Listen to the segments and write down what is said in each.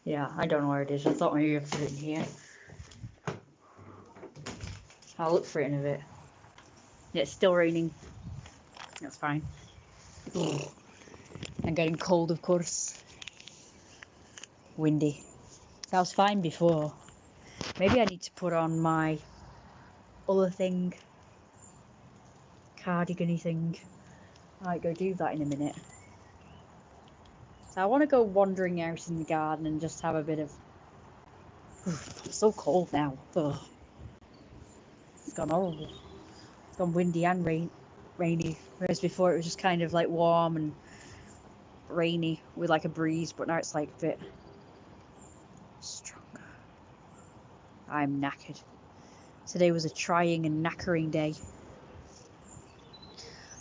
Yeah, I don't know where it is. I thought maybe I put it in here. I'll look for it in a bit. Yeah, it's still raining. That's fine. I'm getting cold, of course. Windy. That was fine before. Maybe I need to put on my other thing. Cardigan-y thing. I might go do that in a minute. So I want to go wandering out in the garden and just have a bit of... It's so cold now. Ugh. It's gone horrible. It's gone windy and rainy. Whereas before it was just kind of like warm and rainy with like a breeze, but now it's like a bit stronger. I'm knackered. Today was a trying and knackering day.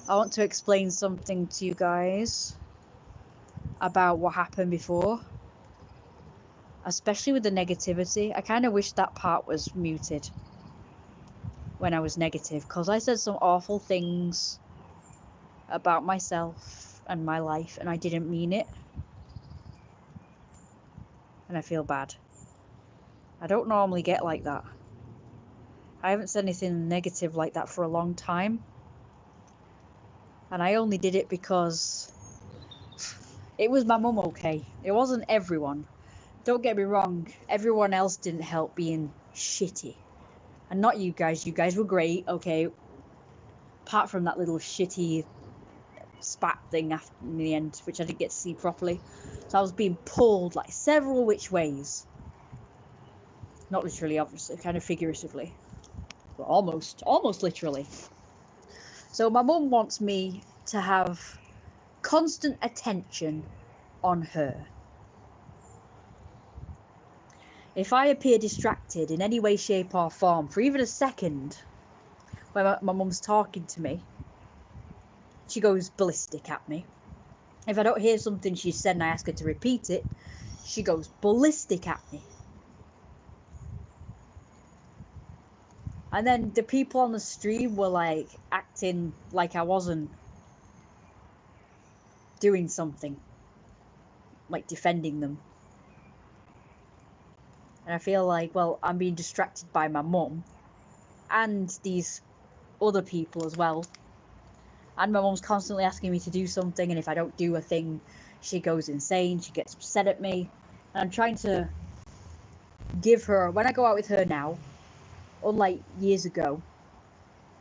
I want to explain something to you guys about what happened before, especially with the negativity. I kind of wish that part was muted when I was negative, because I said some awful things about myself and my life and I didn't mean it, and I feel bad. I don't normally get like that. I haven't said anything negative like that for a long time, and I only did it because it was my mum, okay? It wasn't everyone. Don't get me wrong, everyone else didn't help being shitty. And not you guys were great, okay? Apart from that little shitty spat thing after in the end, which I didn't get to see properly. So I was being pulled like several which ways. Not literally, obviously, kind of figuratively. But almost literally. So my mum wants me to have constant attention on her. If I appear distracted in any way, shape or form for even a second when my mum's talking to me, she goes ballistic at me. If I don't hear something she said and I ask her to repeat it, she goes ballistic at me. And then the people on the stream were like acting like I wasn't doing something, like defending them. And I feel like, well, I'm being distracted by my mum and these other people as well. And my mum's constantly asking me to do something, and if I don't do a thing, she goes insane, she gets upset at me. And I'm trying to give her, when I go out with her now, unlike years ago,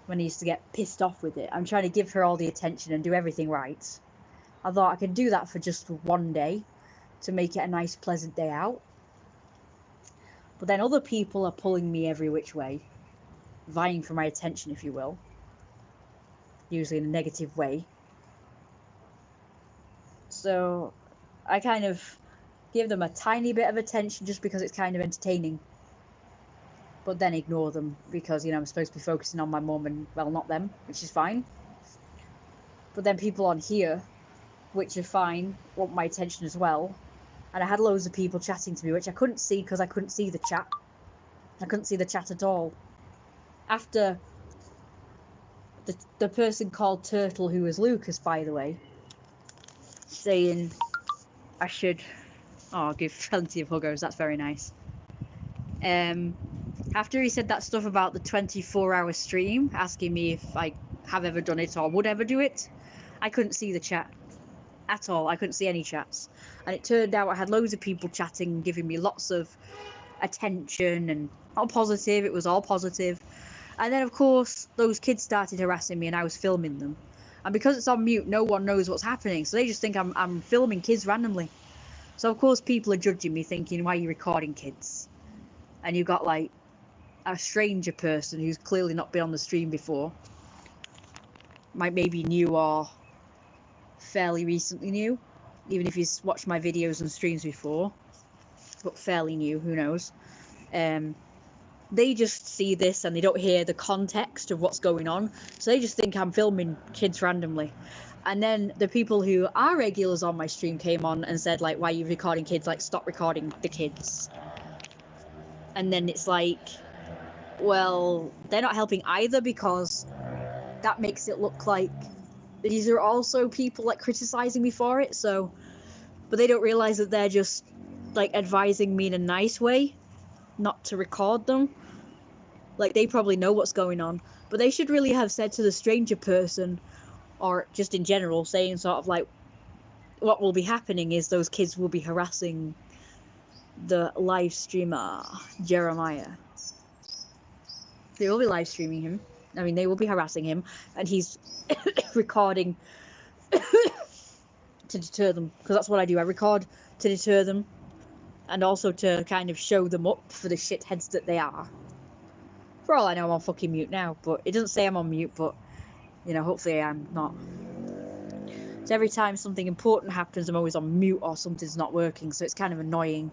when I used to get pissed off with it, I'm trying to give her all the attention and do everything right. I thought I could do that for just one day, to make it a nice, pleasant day out. But then other people are pulling me every which way, vying for my attention, if you will. Usually in a negative way. So I kind of give them a tiny bit of attention just because it's kind of entertaining. But then ignore them because, you know, I'm supposed to be focusing on my mum and, well, not them, which is fine. But then people on here, which are fine, want my attention as well. And I had loads of people chatting to me, which I couldn't see because I couldn't see the chat. I couldn't see the chat at all. After the person called Turtle, who was Lucas, by the way, saying I should give plenty of huggers, that's very nice. After he said that stuff about the 24-hour stream, asking me if I have ever done it or would ever do it, I couldn't see the chat at all. I couldn't see any chats. And it turned out I had loads of people chatting, giving me lots of attention and all positive. It was all positive. And then, of course, those kids started harassing me and I was filming them. And because it's on mute, no one knows what's happening. So they just think I'm filming kids randomly. So, of course, people are judging me, thinking, why are you recording kids? And you've got, like, a stranger person who's clearly not been on the stream before. Maybe new or fairly recently new. Even if he's watched my videos and streams before. But fairly new, who knows. They just see this and they don't hear the context of what's going on. So they just think I'm filming kids randomly. And then the people who are regulars on my stream came on and said, like, why are you recording kids? Like, stop recording the kids. And then it's like, well, they're not helping either because that makes it look like these are also people, like, criticizing me for it. So, but they don't realize that they're just like advising me in a nice way not to record them. Like, they probably know what's going on, but they should really have said to the stranger person, or just in general, saying sort of like, what will be happening is those kids will be harassing the live streamer Jeremiah. They will be live streaming him. I mean, they will be harassing him, and he's recording to deter them, because that's what I do. I record to deter them, and also to kind of show them up for the shitheads that they are. For all I know, I'm on fucking mute now, but it doesn't say I'm on mute, but, you know, hopefully I'm not. So every time something important happens, I'm always on mute or something's not working, so it's kind of annoying.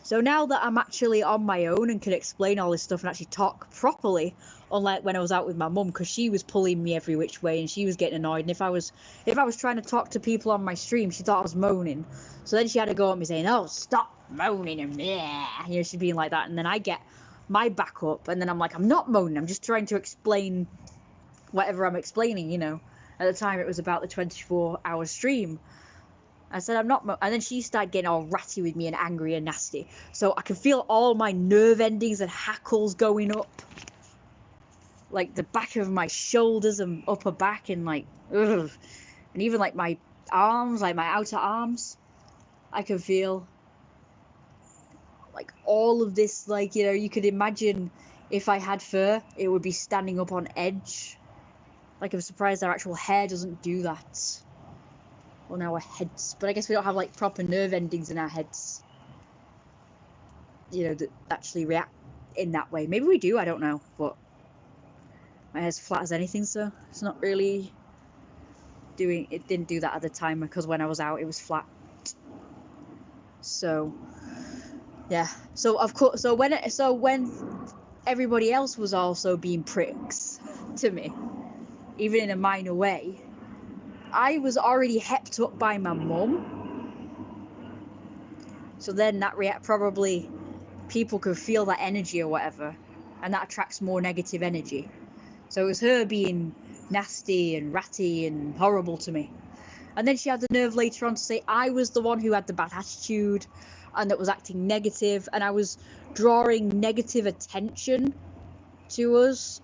So now that I'm actually on my own and can explain all this stuff and actually talk properly, unlike when I was out with my mum, because she was pulling me every which way and she was getting annoyed, and if I was trying to talk to people on my stream, she thought I was moaning. So then she had to go at me saying, "Oh, stop moaning," and yeah, you know, she's being like that, and then I get my back up, and then I'm like, I'm not moaning, I'm just trying to explain whatever I'm explaining, you know. At the time it was about the 24-hour stream. I said, I'm not, and then she started getting all ratty with me and angry and nasty. So I can feel all my nerve endings and hackles going up. Like the back of my shoulders and upper back, and like, ugh. And even like my arms, like my outer arms, I can feel like all of this, like, you know, you could imagine if I had fur, it would be standing up on edge. Like, I'm surprised our actual hair doesn't do that. On our heads, but I guess we don't have like proper nerve endings in our heads, you know, that actually react in that way. Maybe we do, I don't know, but my hair's flat as anything, so it's not really doing, it didn't do that at the time, because when I was out it was flat. So yeah, so of course, so when everybody else was also being pricks to me, even in a minor way, I was already hepped up by my mum. So then that probably people could feel that energy or whatever, and that attracts more negative energy. So it was her being nasty and ratty and horrible to me. And then she had the nerve later on to say I was the one who had the bad attitude and that was acting negative, and I was drawing negative attention to us,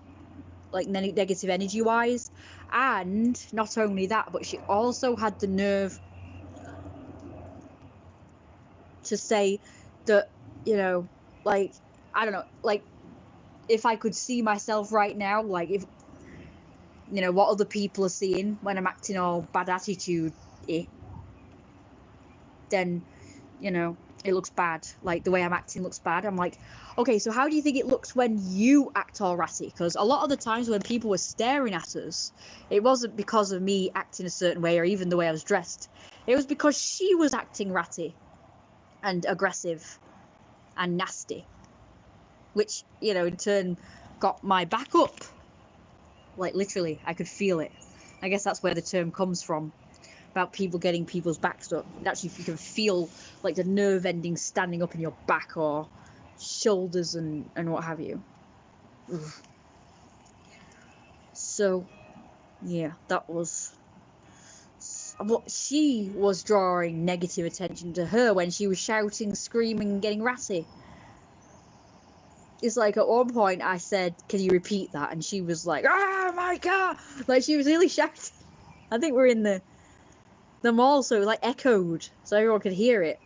like negative energy wise. And not only that, but she also had the nerve to say that, you know, like, I don't know, like, if I could see myself right now, like, if, you know, what other people are seeing when I'm acting all bad attitude-y, then, you know, it looks bad. Like, the way I'm acting looks bad. I'm like, okay, so how do you think it looks when you act all ratty? Because a lot of the times when people were staring at us, it wasn't because of me acting a certain way or even the way I was dressed. It was because she was acting ratty and aggressive and nasty, which, you know, in turn got my back up. Like, literally, I could feel it. I guess that's where the term comes from, about people getting people's backs up. Actually, if you can feel like the nerve endings standing up in your back or shoulders and what have you. Ugh. So yeah, that was what she was drawing negative attention to her when she was shouting, screaming, and getting ratty. It's like at one point I said, "Can you repeat that?" And she was like, "Oh my god!" Like, she was really shouting. I think we're in the mall, so it like echoed, so everyone could hear it.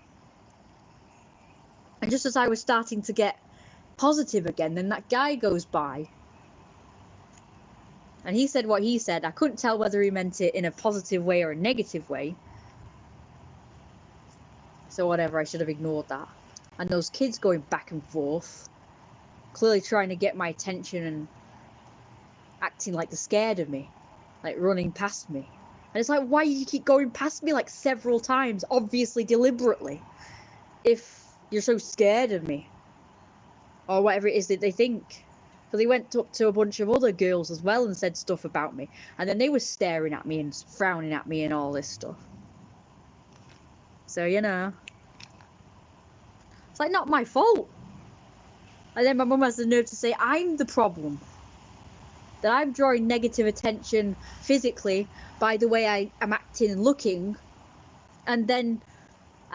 And just as I was starting to get positive again, then that guy goes by. And he said what he said. I couldn't tell whether he meant it in a positive way or a negative way. So whatever, I should have ignored that. And those kids going back and forth, clearly trying to get my attention and acting like they're scared of me, like running past me. And it's like, why do you keep going past me like several times, obviously deliberately, if you're so scared of me? Or whatever it is that they think. So they went up to a bunch of other girls as well and said stuff about me. And then they were staring at me and frowning at me and all this stuff. So, you know, it's like not my fault. And then my mum has the nerve to say I'm the problem. That I'm drawing negative attention physically by the way I am acting and looking. And then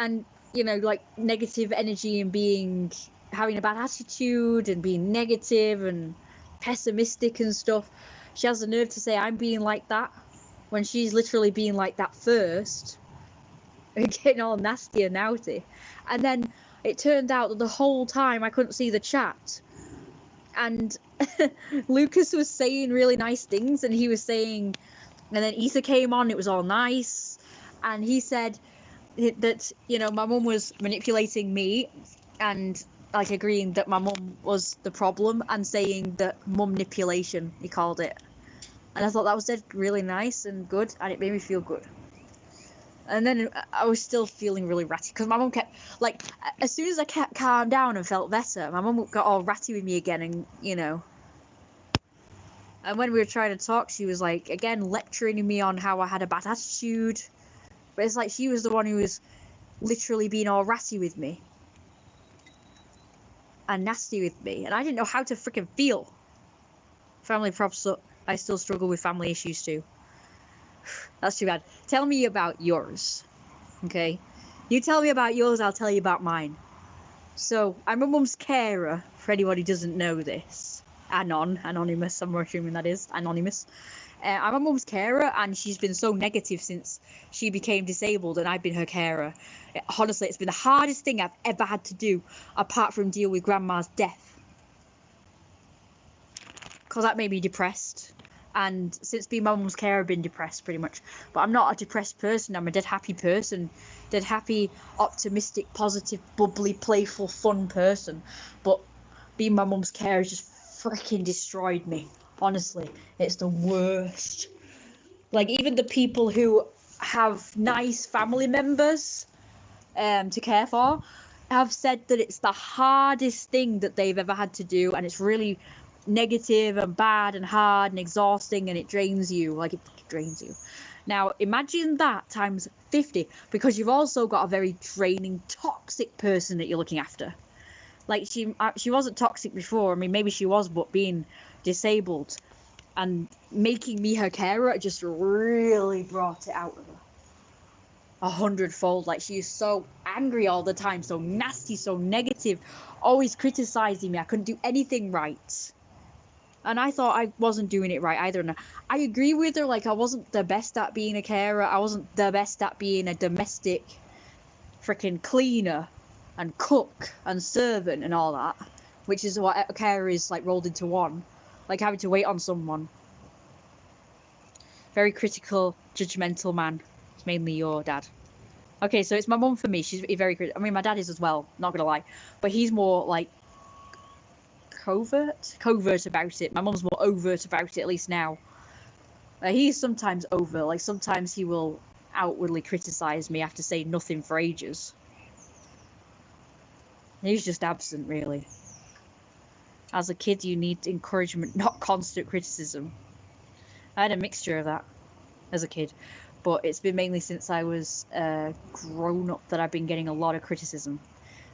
and you know, like negative energy and having a bad attitude and being negative and pessimistic and stuff. She has the nerve to say I'm being like that when she's literally being like that first and getting all nasty and outy. And then it turned out that the whole time I couldn't see the chat, and Lucas was saying really nice things, and he was saying, and then Ether came on, it was all nice, and he said that, you know, my mum was manipulating me and like agreeing that my mum was the problem and saying that mum manipulation, he called it. And I thought that was really nice and good, and it made me feel good. And then I was still feeling really ratty because my mum kept, like, as soon as I calmed down and felt better, my mum got all ratty with me again, and you know. And when we were trying to talk, she was like, again, lecturing me on how I had a bad attitude. But it's like she was the one who was literally being all ratty with me and nasty with me, and I didn't know how to freaking feel. Family props up. I still struggle with family issues too. That's too bad. Tell me about yours. Okay? You tell me about yours, I'll tell you about mine. So, I'm a mum's carer, for anyone who doesn't know this. Anonymous, I'm assuming that is. Anonymous. I'm a mum's carer, and she's been so negative since she became disabled, and I've been her carer. Honestly, it's been the hardest thing I've ever had to do, apart from deal with grandma's death. Because that made me depressed. And since being my mum's carer, I've been depressed pretty much. But I'm not a depressed person, I'm a dead happy person. Dead happy, optimistic, positive, bubbly, playful, fun person. But being my mum's carer just freaking destroyed me. Honestly, it's the worst. Like, even the people who have nice family members to care for have said that it's the hardest thing that they've ever had to do, and it's really negative and bad and hard and exhausting, and it drains you. Like, it drains you. Now imagine that times 50, because you've also got a very draining, toxic person that you're looking after. Like, she wasn't toxic before. I mean, maybe she was, but being disabled and making me her carer just really brought it out of her 100-fold. Like, she is so angry all the time, so nasty, so negative, always criticizing me. I couldn't do anything right, and I thought I wasn't doing it right either. And I agree with her. Like, I wasn't the best at being a carer. I wasn't the best at being a domestic freaking cleaner and cook and servant and all that, which is what a carer is, like, rolled into one. Like, having to wait on someone. Very critical, judgmental man. It's mainly your dad. Okay, so it's my mum for me. She's very critical. I mean, my dad is as well, not gonna lie. But he's more, like, covert about it. My mum's more overt about it, at least now. He's sometimes over. Like, sometimes he will outwardly criticize me after saying nothing for ages. He's just absent, really. As a kid, you need encouragement, not constant criticism. I had a mixture of that as a kid, but it's been mainly since I was grown up that I've been getting a lot of criticism.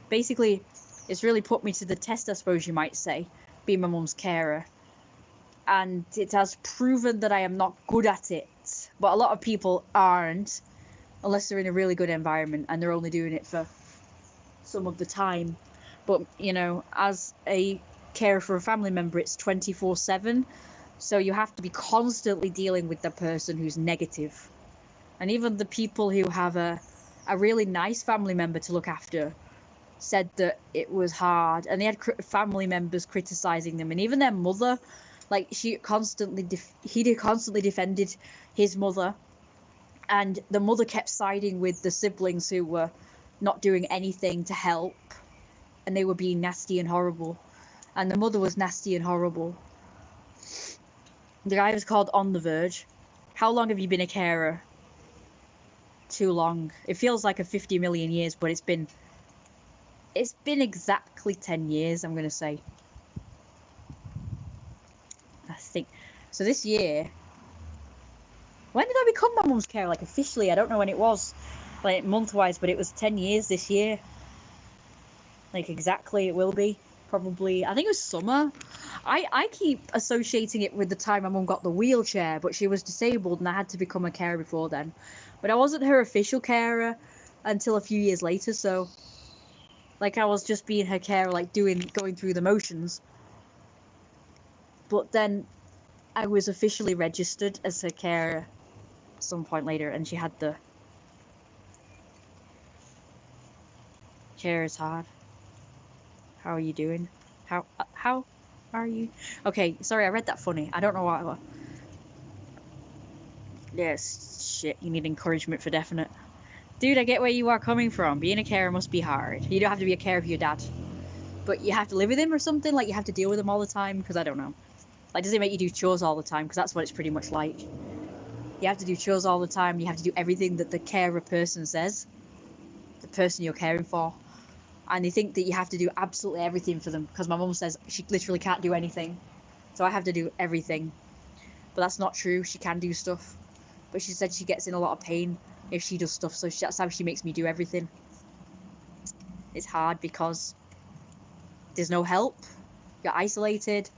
Basically, it's really put me to the test, I suppose you might say, being my mum's carer. And it has proven that I am not good at it. But a lot of people aren't, unless they're in a really good environment and they're only doing it for some of the time. But, you know, as a carer for a family member, it's 24/7. So you have to be constantly dealing with the person who's negative. And even the people who have a really nice family member to look after said that it was hard, and they had family members criticizing them, and even their mother, like, he constantly defended his mother, and the mother kept siding with the siblings who were not doing anything to help, and they were being nasty and horrible, and the mother was nasty and horrible. The guy was called On the Verge. How long have you been a carer? Too long. It feels like a 50 million years, but it's been exactly 10 years, I'm going to say. I think. So this year, when did I become my mum's carer? Like, officially, I don't know when it was, like, month-wise, but it was 10 years this year. Like, exactly, it will be. Probably, I think it was summer. I keep associating it with the time my mum got the wheelchair, but she was disabled and I had to become a carer before then. But I wasn't her official carer. until a few years later. So, like, I was just being her carer, like going through the motions. But then I was officially registered as her carer some point later, and she had the chair is hard. How are you doing? How are you? Okay, sorry, I read that funny. I don't know why. Yes, shit, you need encouragement for definite. Dude, I get where you are coming from. Being a carer must be hard. You don't have to be a carer for your dad. But you have to live with him or something? Like, you have to deal with him all the time? Because I don't know. Like, does it make you do chores all the time? Because that's what it's pretty much like. You have to do chores all the time. You have to do everything that the carer person says. The person you're caring for. And they think that you have to do absolutely everything for them. Because my mum says she literally can't do anything. So I have to do everything. But that's not true. She can do stuff. But she said she gets in a lot of pain if she does stuff. So that's how she makes me do everything. It's hard because there's no help. You're isolated.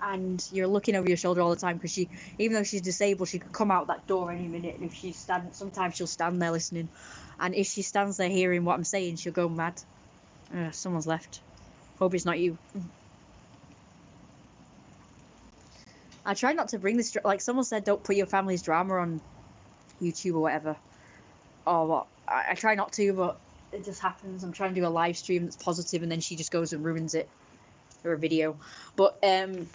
And you're looking over your shoulder all the time because she, even though she's disabled, she could come out that door any minute. And if she's sometimes she'll stand there listening. And if she stands there hearing what I'm saying, she'll go mad. Someone's left. Hope it's not you. I try not to bring this, like someone said, don't put your family's drama on YouTube or whatever. Or what? I try not to, but it just happens. I'm trying to do a live stream that's positive, and then she just goes and ruins it. Or a video. But, I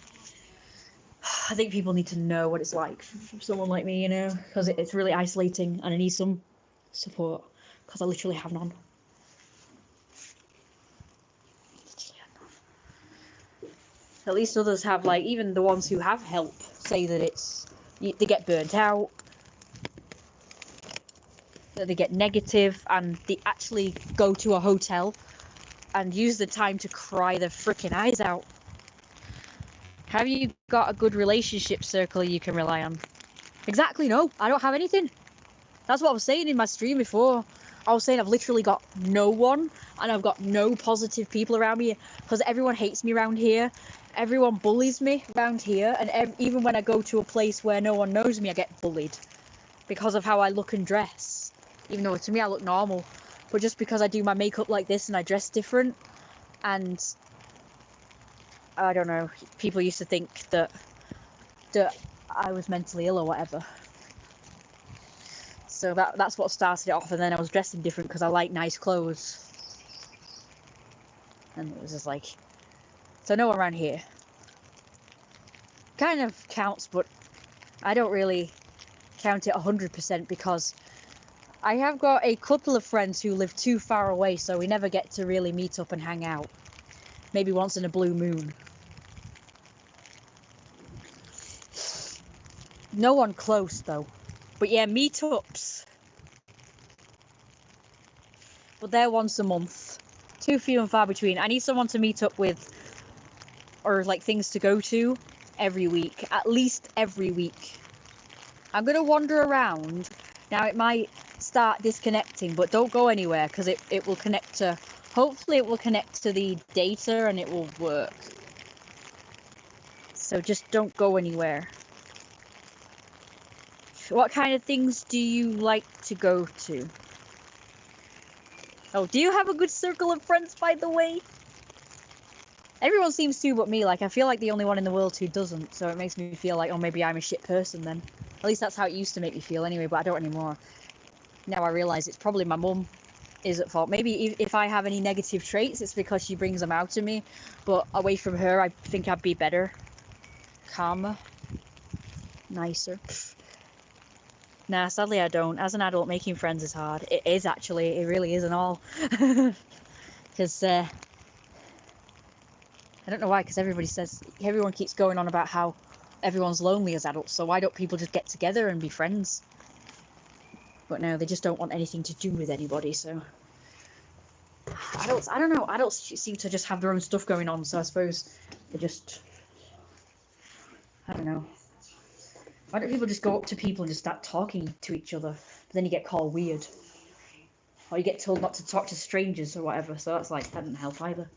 think people need to know what it's like from someone like me, you know, because it's really isolating and I need some support because I literally have none. At least others have, like, even the ones who have help say that they get burnt out, that they get negative, and they actually go to a hotel and use the time to cry their freaking eyes out. Have you got a good relationship circle you can rely on? Exactly, no. I don't have anything. That's what I was saying in my stream before. I was saying I've literally got no one, and I've got no positive people around me, because everyone hates me around here. Everyone bullies me around here, and even when I go to a place where no one knows me, I get bullied because of how I look and dress. Even though to me I look normal, but just because I do my makeup like this and I dress different, and I don't know, people used to think that I was mentally ill or whatever. So that's what started it off, and then I was dressing different because I like nice clothes. And it was just like, so no one around here. Kind of counts, but I don't really count it 100% because I have got a couple of friends who live too far away, so we never get to really meet up and hang out. Maybe once in a blue moon. No one close though. But yeah, meetups. But they're once a month. Too few and far between. I need someone to meet up with, or like things to go to every week. At least every week. I'm going to wander around. Now it might start disconnecting, but don't go anywhere because it will connect to, hopefully it will connect to the data and it will work. So just don't go anywhere. What kind of things do you like to go to? Oh, do you have a good circle of friends, by the way? Everyone seems to but me. Like, I feel like the only one in the world who doesn't, so it makes me feel like, oh, maybe I'm a shit person then. At least that's how it used to make me feel anyway, but I don't anymore. Now I realise it's probably my mum is at fault. Maybe if I have any negative traits, it's because she brings them out to me, but away from her, I think I'd be better. Calmer. Nicer. Nah, sadly I don't. As an adult, making friends is hard. It is actually. It really is and all. Because, I don't know why, because everyone keeps going on about how everyone's lonely as adults, so why don't people just get together and be friends? But no, they just don't want anything to do with anybody, so... Adults, I don't know, adults seem to just have their own stuff going on, so I suppose they just... I don't know. Why don't people just go up to people and just start talking to each other? But then you get called weird. Or you get told not to talk to strangers or whatever, so that's like, that doesn't help either.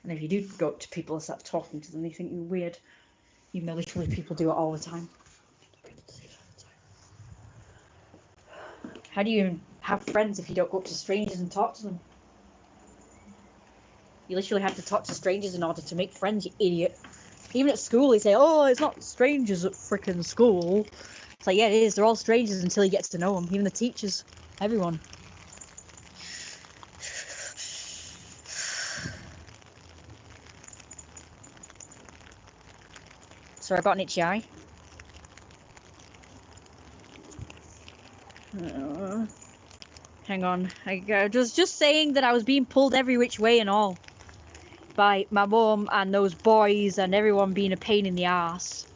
And if you do go up to people and start talking to them, they think you're weird. Even though literally people do it all the time. How do you have friends if you don't go up to strangers and talk to them? You literally have to talk to strangers in order to make friends, you idiot. Even at school, they say, oh, it's not strangers at frickin' school. It's like, yeah, it is. They're all strangers until you get to know them. Even the teachers. Everyone. So I got an itchy eye. Hang on. I was just saying that I was being pulled every which way and all. By my mum and those boys and everyone being a pain in the ass.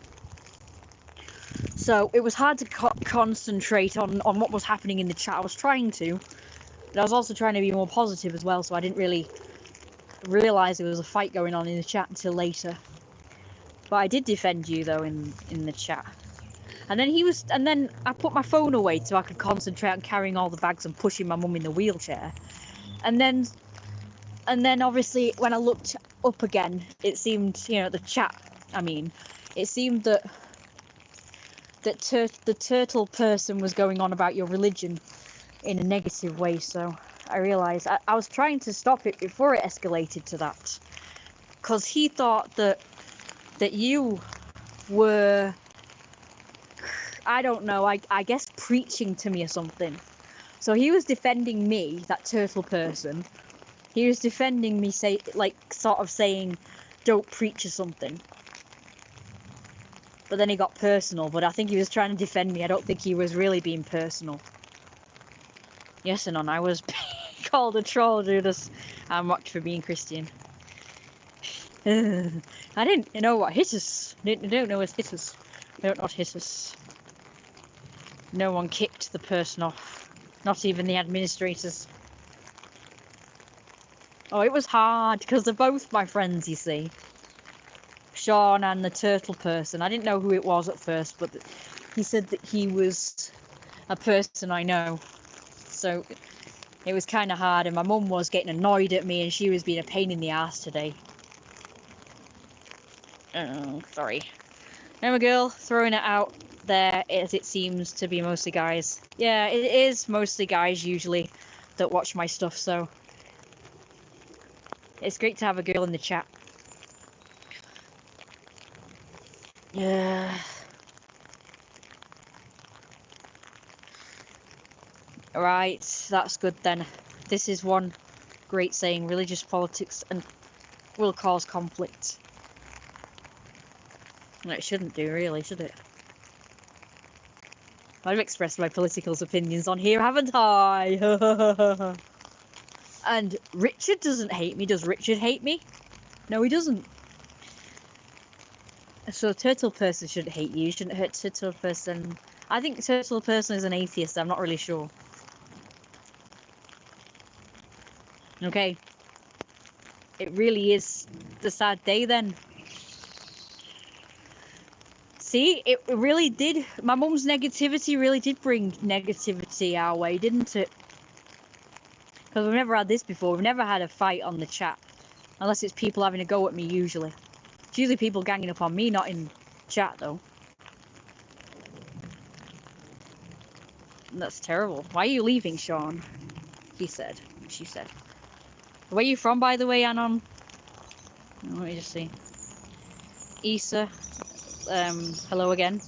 So it was hard to concentrate on what was happening in the chat. I was trying to. But I was also trying to be more positive as well, so I didn't really realise there was a fight going on in the chat until later. But I did defend you though in the chat. And then I put my phone away so I could concentrate on carrying all the bags and pushing my mum in the wheelchair. And then obviously when I looked up again, it seemed, you know, the chat, I mean, it seemed that the turtle person was going on about your religion in a negative way, so I realised I was trying to stop it before it escalated to that. Because he thought that you were, I don't know, I guess preaching to me or something. So he was defending me, that turtle person. He was defending me, sort of saying, don't preach or something. But then he got personal, but I think he was trying to defend me. I don't think he was really being personal. Yes and on, I was called a troll, Judas. I'm mocked for being Christian. I didn't know what hit us. I don't know what hit us. I don't know what hit us. No one kicked the person off. Not even the administrators. Oh, it was hard, because they're both my friends, you see. Sean and the turtle person. I didn't know who it was at first, but he said that he was a person I know. So it was kind of hard, and my mum was getting annoyed at me, and she was being a pain in the ass today. Oh, sorry. I'm a girl, throwing it out there, as it seems to be mostly guys. Yeah, it is mostly guys usually that watch my stuff, so it's great to have a girl in the chat. Yeah. Right, that's good then. This is one great saying: religious politics and will cause conflict. It shouldn't do, really, should it? I've expressed my political opinions on here, haven't I? And Richard doesn't hate me. Does Richard hate me? No, he doesn't. So turtle person shouldn't hate you. You shouldn't hurt turtle person. I think turtle person is an atheist. I'm not really sure. Okay. It really is the sad day then. See, it really did. My mum's negativity really did bring negativity our way, didn't it? Because we've never had this before. We've never had a fight on the chat. Unless it's people having a go at me, usually. It's usually people ganging up on me, not in chat, though. That's terrible. Why are you leaving, Sean? He said. She said. Where are you from, by the way, Anon? Let me just see. Issa. Hello again.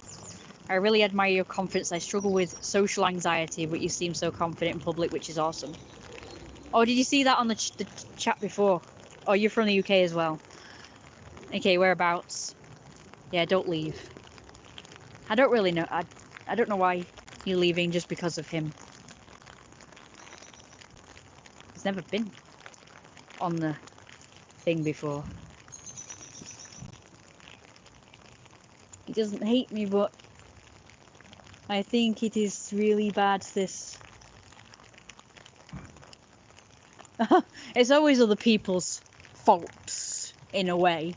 I really admire your confidence. I struggle with social anxiety, but you seem so confident in public, which is awesome. Oh, did you see that on the chat before? Oh, you're from the UK as well. Okay, whereabouts? Yeah, don't leave. I don't really know. I don't know why you're leaving just because of him. He's never been on the thing before. He doesn't hate me, but I think it is really bad, this. It's always other people's faults, in a way.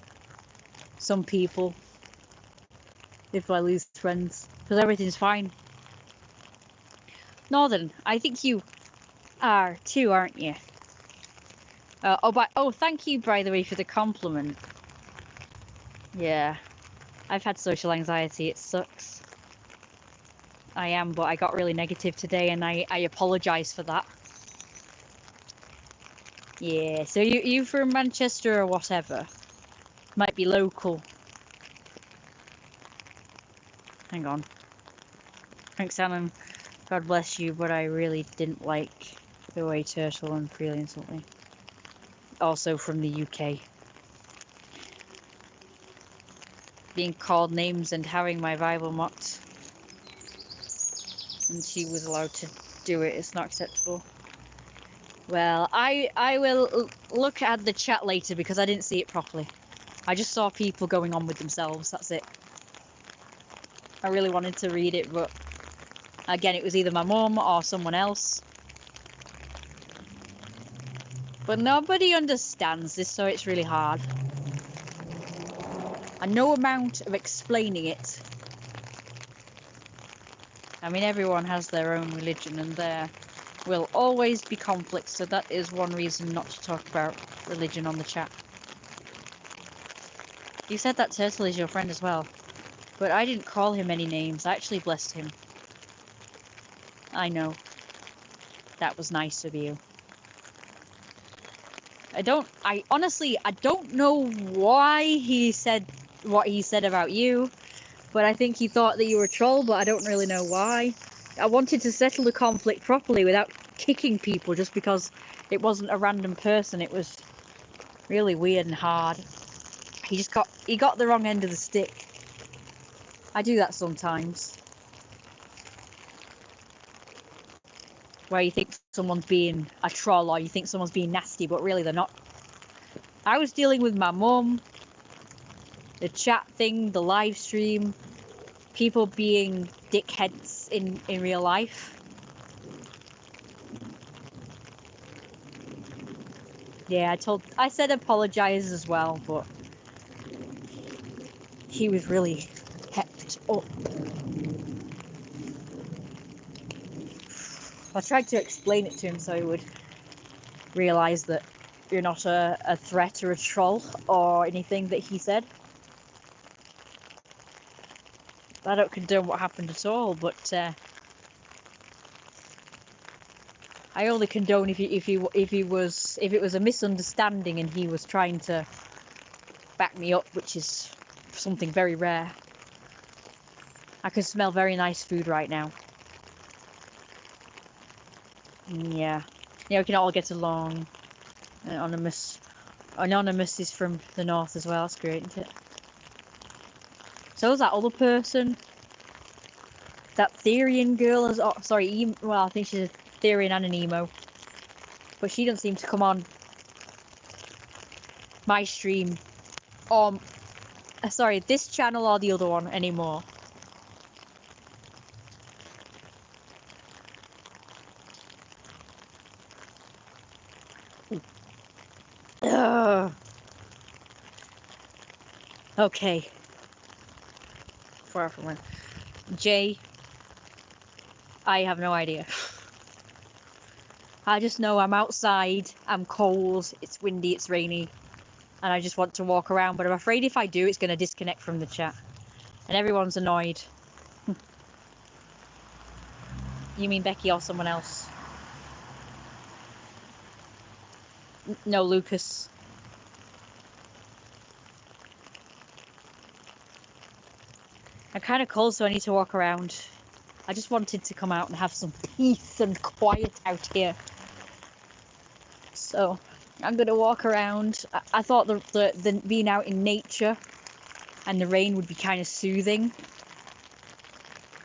Some people. If I lose friends. Because everything's fine. Northern, I think you are too, aren't you? Oh, thank you, by the way, for the compliment. Yeah. I've had social anxiety, it sucks. I am, but I got really negative today, and I apologise for that. Yeah, so you from Manchester or whatever? Might be local. Hang on. Thanks, Alan. God bless you, but I really didn't like the way Turtle and Freely insult me. Also from the UK. Being called names and having my Bible mocked. And she was allowed to do it. It's not acceptable. Well, I will look at the chat later because I didn't see it properly. I just saw people going on with themselves, that's it. I really wanted to read it, but again, it was either my mum or someone else. But nobody understands this, so it's really hard. And no amount of explaining it. I mean, everyone has their own religion, and there will always be conflict, so that is one reason not to talk about religion on the chat. You said that Turtle is your friend as well, but I didn't call him any names. I actually blessed him. I know. That was nice of you. I honestly don't know why he said what he said about you, but I think he thought that you were a troll, but I don't really know why. I wanted to settle the conflict properly without kicking people just because it wasn't a random person. It was really weird and hard. He got the wrong end of the stick. I do that sometimes. Where you think someone's being a troll or you think someone's being nasty, but really they're not. I was dealing with my mum, the chat thing, the live stream, people being dickheads in real life. Yeah, I said apologise as well, but he was really hepped up. I tried to explain it to him so he would realise that you're not a threat or a troll or anything that he said. I don't condone what happened at all, but I only condone if it was a misunderstanding and he was trying to back me up, which is something very rare. I can smell very nice food right now. Yeah, we can all get along. Anonymous is from the north as well. That's great, isn't it? So is that other person, that Therian girl, well, I think she's a Therian and an emo, but she doesn't seem to come on my stream, or this channel or the other one anymore. Ugh. Okay. Far from one. Jay, I have no idea. I just know I'm outside, I'm cold, it's windy, it's rainy, and I just want to walk around, but I'm afraid if I do, it's going to disconnect from the chat. And everyone's annoyed. You mean Becky or someone else? No, Lucas. I'm kind of cold, so I need to walk around. I just wanted to come out and have some peace and quiet out here. So I'm going to walk around. I thought the being out in nature and the rain would be kind of soothing.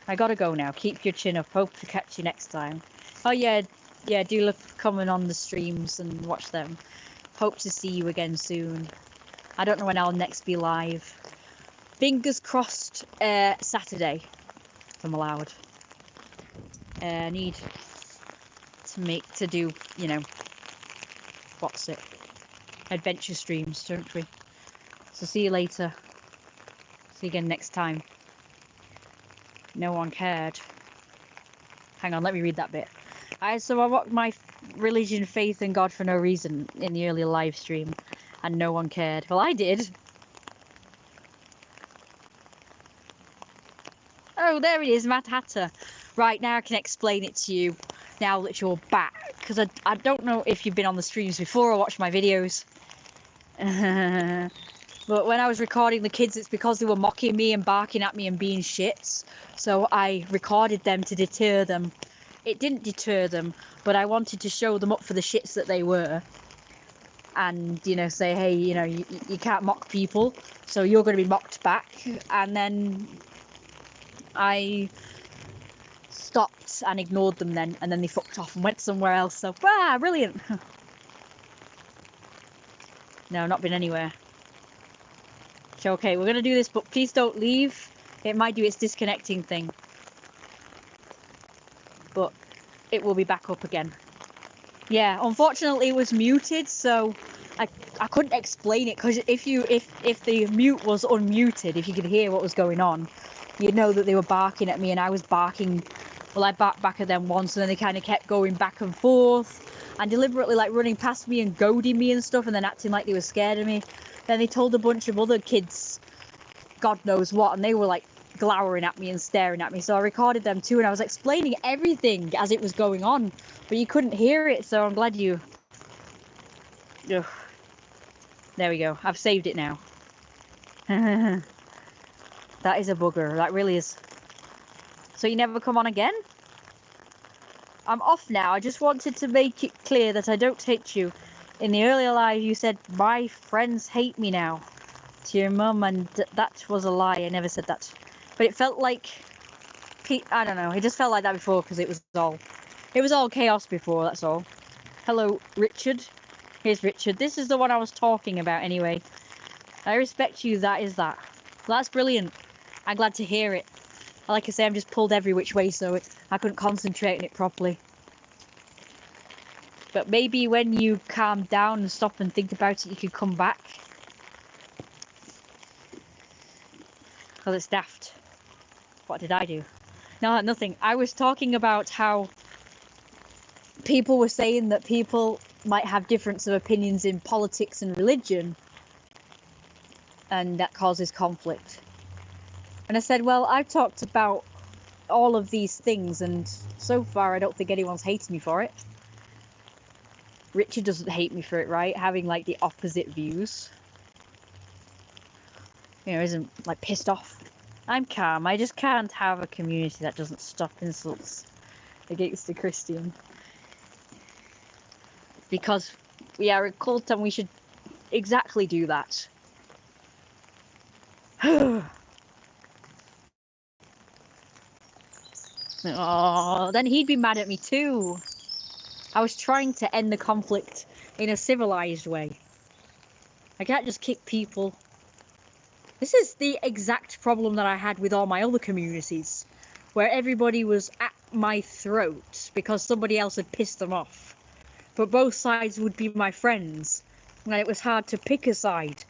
I gotta go now. Keep your chin up. Hope to catch you next time. Oh yeah, do look coming on the streams and watch them. Hope to see you again soon. I don't know when I'll next be live. Fingers crossed, Saturday, if I'm allowed. I need to do, what's it? Adventure streams, don't we? So see you later. See you again next time. No one cared. Hang on, let me read that bit. So I mocked my religion, faith, and God for no reason in the earlier live stream, and no one cared. Well, I did. Oh, there it is, Mad Hatter. Right, now I can explain it to you now that you're back, because I don't know if you've been on the streams before or watched my videos. But when I was recording the kids, it's because they were mocking me and barking at me and being shits. So I recorded them to deter them. It didn't deter them, but I wanted to show them up for the shits that they were. And, you know, say, hey, you know, you can't mock people, so you're going to be mocked back. And then I stopped and ignored them then, and then they fucked off and went somewhere else. So, brilliant. No, not been anywhere. So, okay, we're going to do this, but please don't leave. It might do its disconnecting thing. But it will be back up again. Yeah, unfortunately it was muted, so I couldn't explain it, because if the mute was unmuted, if you could hear what was going on, you'd know that they were barking at me and I was barking. Well, I barked back at them once, and then they kind of kept going back and forth and deliberately like running past me and goading me and stuff, and then acting like they were scared of me. Then they told a bunch of other kids God knows what, and they were like glowering at me and staring at me, so I recorded them too, and I was explaining everything as it was going on, but you couldn't hear it, so I'm glad you... Ugh. There we go, I've saved it now. That is a bugger, that really is. So you never come on again? I'm off now. I just wanted to make it clear that I don't hate you. In the earlier live you said my friends hate me now to your mum, and that was a lie. I never said that, but it felt like, I don't know, it just felt like that before, because it was all chaos before, that's all. Hello Richard, here's Richard. This is the one I was talking about anyway. I respect you, that is that. That's brilliant. I'm glad to hear it. Like I say, I'm just pulled every which way, so I couldn't concentrate on it properly. But maybe when you calm down and stop and think about it, you could come back. Because it's daft. What did I do? No, nothing. I was talking about how people were saying that people might have difference of opinions in politics and religion, and that causes conflict. And I said, well, I've talked about all of these things, and so far I don't think anyone's hated me for it. Richard doesn't hate me for it, right? Having like the opposite views. You know, isn't like pissed off. I'm calm. I just can't have a community that doesn't stop insults against the Christian. Because we are a cult and we should exactly do that. Oh, then he'd be mad at me too. I was trying to end the conflict in a civilized way. I can't just kick people. This is the exact problem that I had with all my other communities, where everybody was at my throat because somebody else had pissed them off. But both sides would be my friends, and it was hard to pick a side,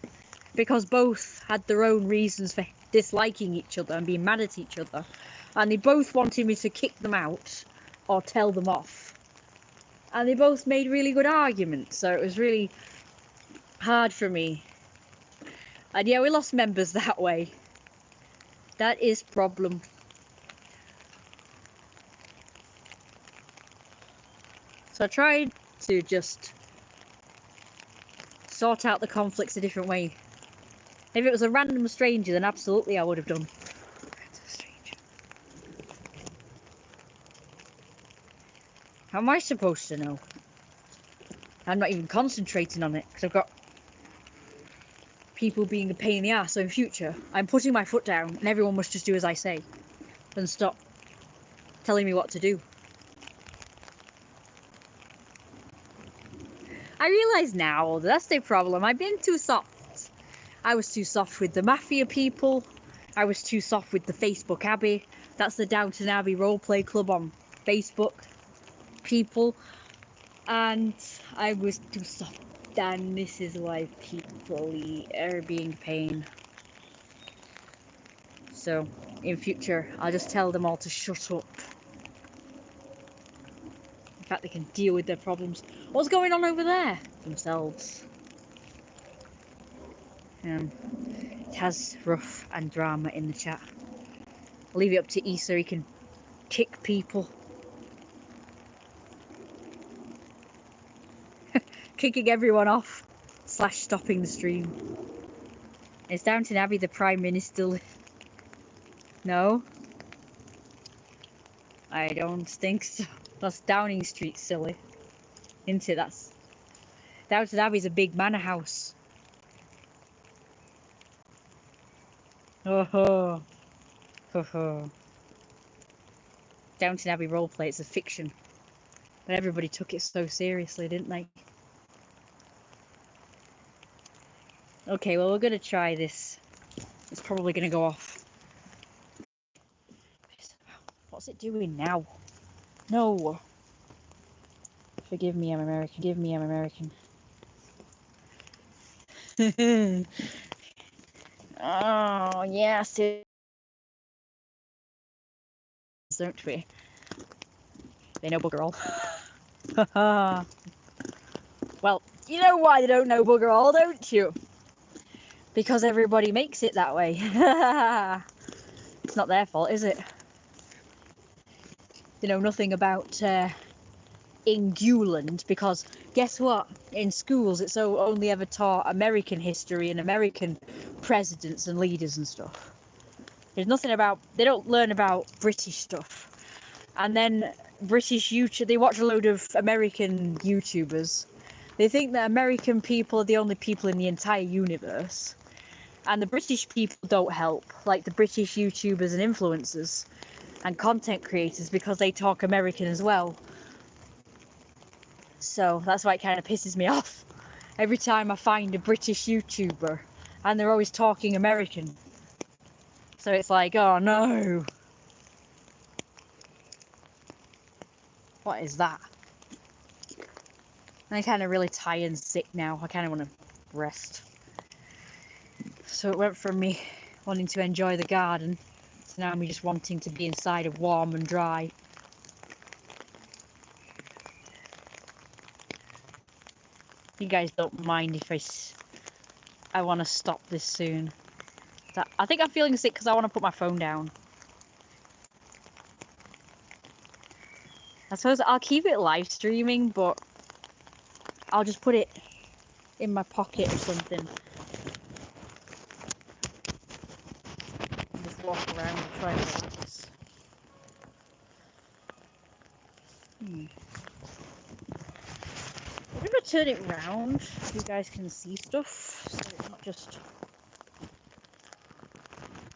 because both had their own reasons for disliking each other and being mad at each other, and they both wanted me to kick them out or tell them off. And they both made really good arguments, so it was really hard for me. And yeah, we lost members that way. That is problem. So I tried to just sort out the conflicts a different way. If it was a random stranger, then absolutely I would have done. How am I supposed to know? I'm not even concentrating on it, because I've got people being a pain in the ass. So in future, I'm putting my foot down and everyone must just do as I say and stop telling me what to do. I realise now that's the problem. I've been too soft. I was too soft with the Mafia people. I was too soft with the Facebook Abbey. That's the Downton Abbey roleplay club on Facebook people. And I was too soft. And this is why people are being pain. So in future, I'll just tell them all to shut up. In fact, they can deal with their problems. What's going on over there? Themselves. It has rough and drama in the chat. I'll leave it up to E so he can kick people. Kicking everyone off / stopping the stream. Is Downton Abbey the Prime Minister? No? I don't think so. That's Downing Street, silly. Isn't it? That's... Downton Abbey's a big manor house. Oh ho. Ho ho. Downton Abbey roleplay, it's a fiction. But everybody took it so seriously, didn't they? Okay, well, we're gonna try this. It's probably gonna go off. What's it doing now? No. Forgive me, I'm American. Give me, I'm American. Oh, yes. Don't we? They know bugger all. Well, you know why they don't know bugger all, don't you? Because everybody makes it that way. It's not their fault, is it? They know nothing about England, because guess what? In schools, it's only ever taught American history and American presidents and leaders and stuff. There's nothing about... They don't learn about British stuff. And then British YouTube... They watch a load of American YouTubers. They think that American people are the only people in the entire universe. And the British people don't help, like the British YouTubers and influencers and content creators, because they talk American as well. So that's why it kind of pisses me off every time I find a British YouTuber and they're always talking American. So it's like, oh no. What is that? I'm kind of really tired and sick now. I kind of want to rest. So it went from me wanting to enjoy the garden to now me just wanting to be inside of warm and dry. You guys don't mind if I want to stop this soon. I think I'm feeling sick because I want to put my phone down. I suppose I'll keep it live streaming, but I'll just put it in my pocket or something. And just walk around and try and relax. What if I turn it round so you guys can see stuff, so it's not just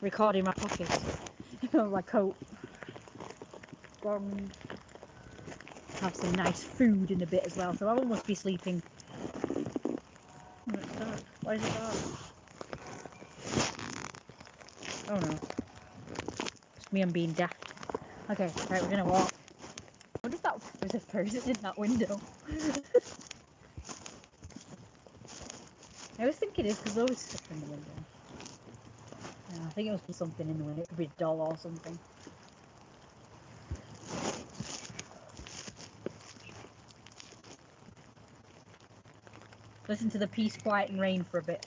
recording my pocket. My coat. Have some nice food in a bit as well, so I must be sleeping. Oh, it's dark. Why is it dark? Oh no. It's me, I'm being daft. Okay, right, we're gonna walk. What if that was a person in that window? I always think it is, because there's always stuff in the window. Yeah, I think it must be something in the window. It could be a doll or something. Listen to the peace, quiet and rain for a bit.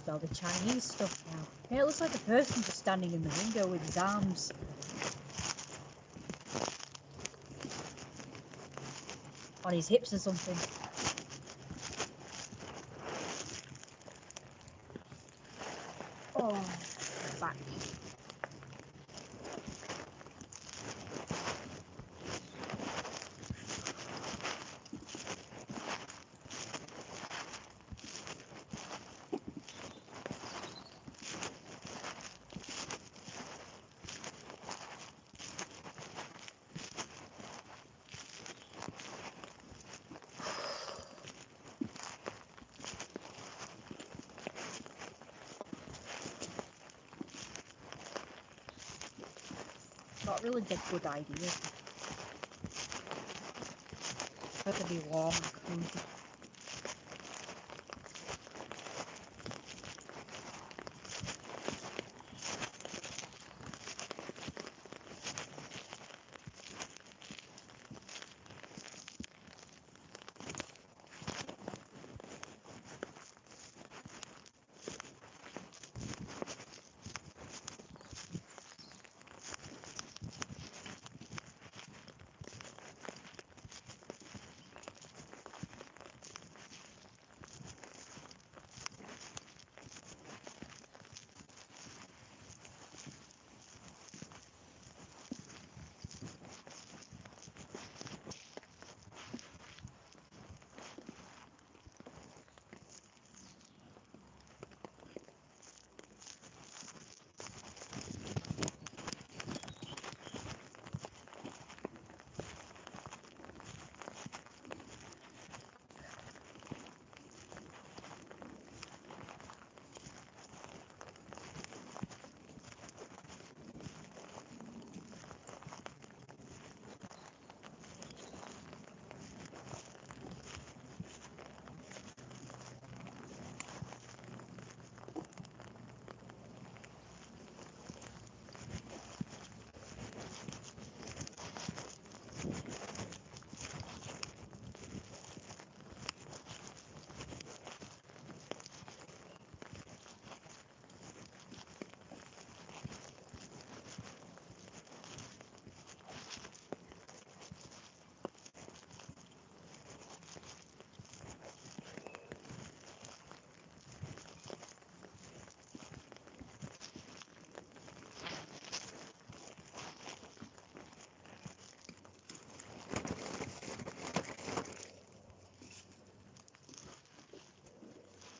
All the Chinese stuff now. Yeah, it looks like a person just standing in the window with his arms on his hips or something. Oh, back. not really get good ideas. It's got to be warm and cozy.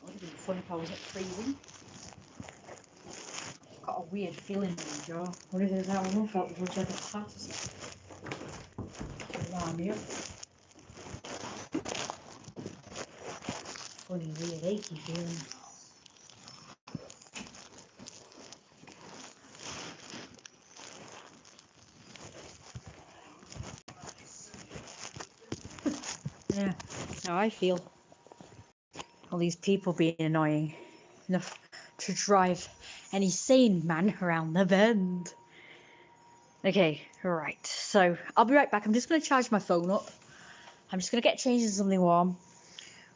It would be fun if I wasn't freezing. Got a weird feeling in my jaw. What is it that one felt before I had a fat or something? Alarm you. Funny, weird, achy feeling. Yeah, how I feel. All these people being annoying enough to drive any sane man around the bend. Okay, right. So I'll be right back. I'm just going to charge my phone up. I'm just going to get changed into something warm.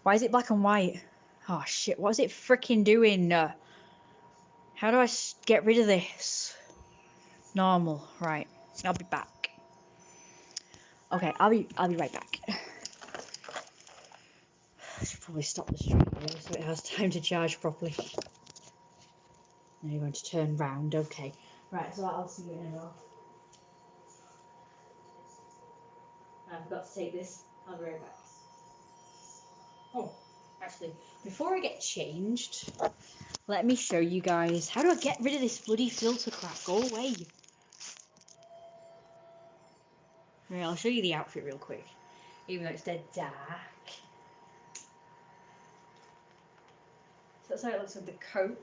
Why is it black and white? Oh shit, what is it freaking doing? How do I get rid of this? Normal, right. I'll be back. Okay, I'll be right back. I should probably stop the stream here so it has time to charge properly. Now you're going to turn round, okay. Right, so I'll see you in a minute. I forgot to take this. I'll be right back. Oh, actually, before I get changed, let me show you guys. How do I get rid of this bloody filter crap? Go away. Right, I'll show you the outfit real quick. Even though it's dead dark. So that's how it looks with the coat.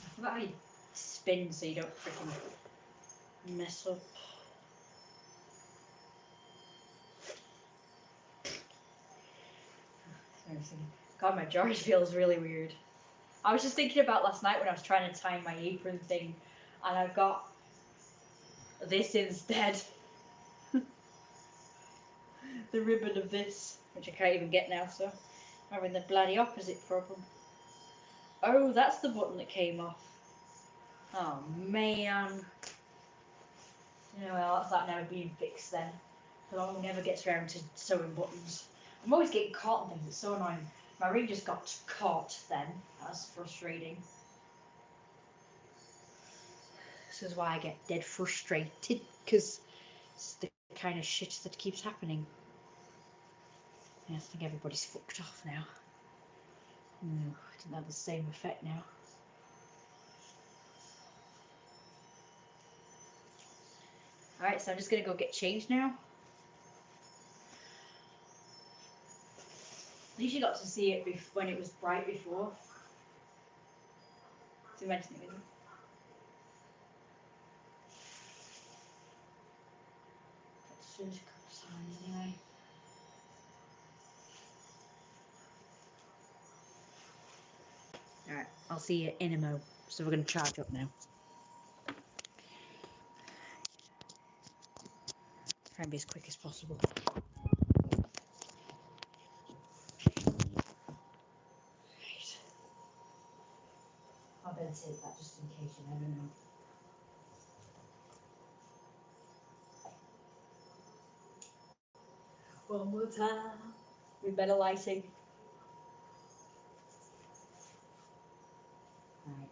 I forgot how you spin so you don't freaking mess up. God, my jaw feels really weird. I was just thinking about last night when I was trying to tie my apron thing, and I've got this instead. The ribbon of this, which I can't even get now, so I'm having the bloody opposite problem. Oh, that's the button that came off. Oh man. You know, well, that's that never being fixed then. The mum never gets around to sewing buttons. I'm always getting caught in things, it's so annoying. My ring just got caught then. That's frustrating. This is why I get dead frustrated, because it's the kind of shit that keeps happening. Yeah, I think everybody's fucked off now. No, it didn't have the same effect now. Alright, so I'm just going to go get changed now. At least you got to see it when it was bright before. So imagine it, do this a couple of times anyway. Alright, I'll see you in a mo. So we're going to charge up now. Try and be as quick as possible. Right. I'll better take that just in case you never know. One more time with better lighting. Right.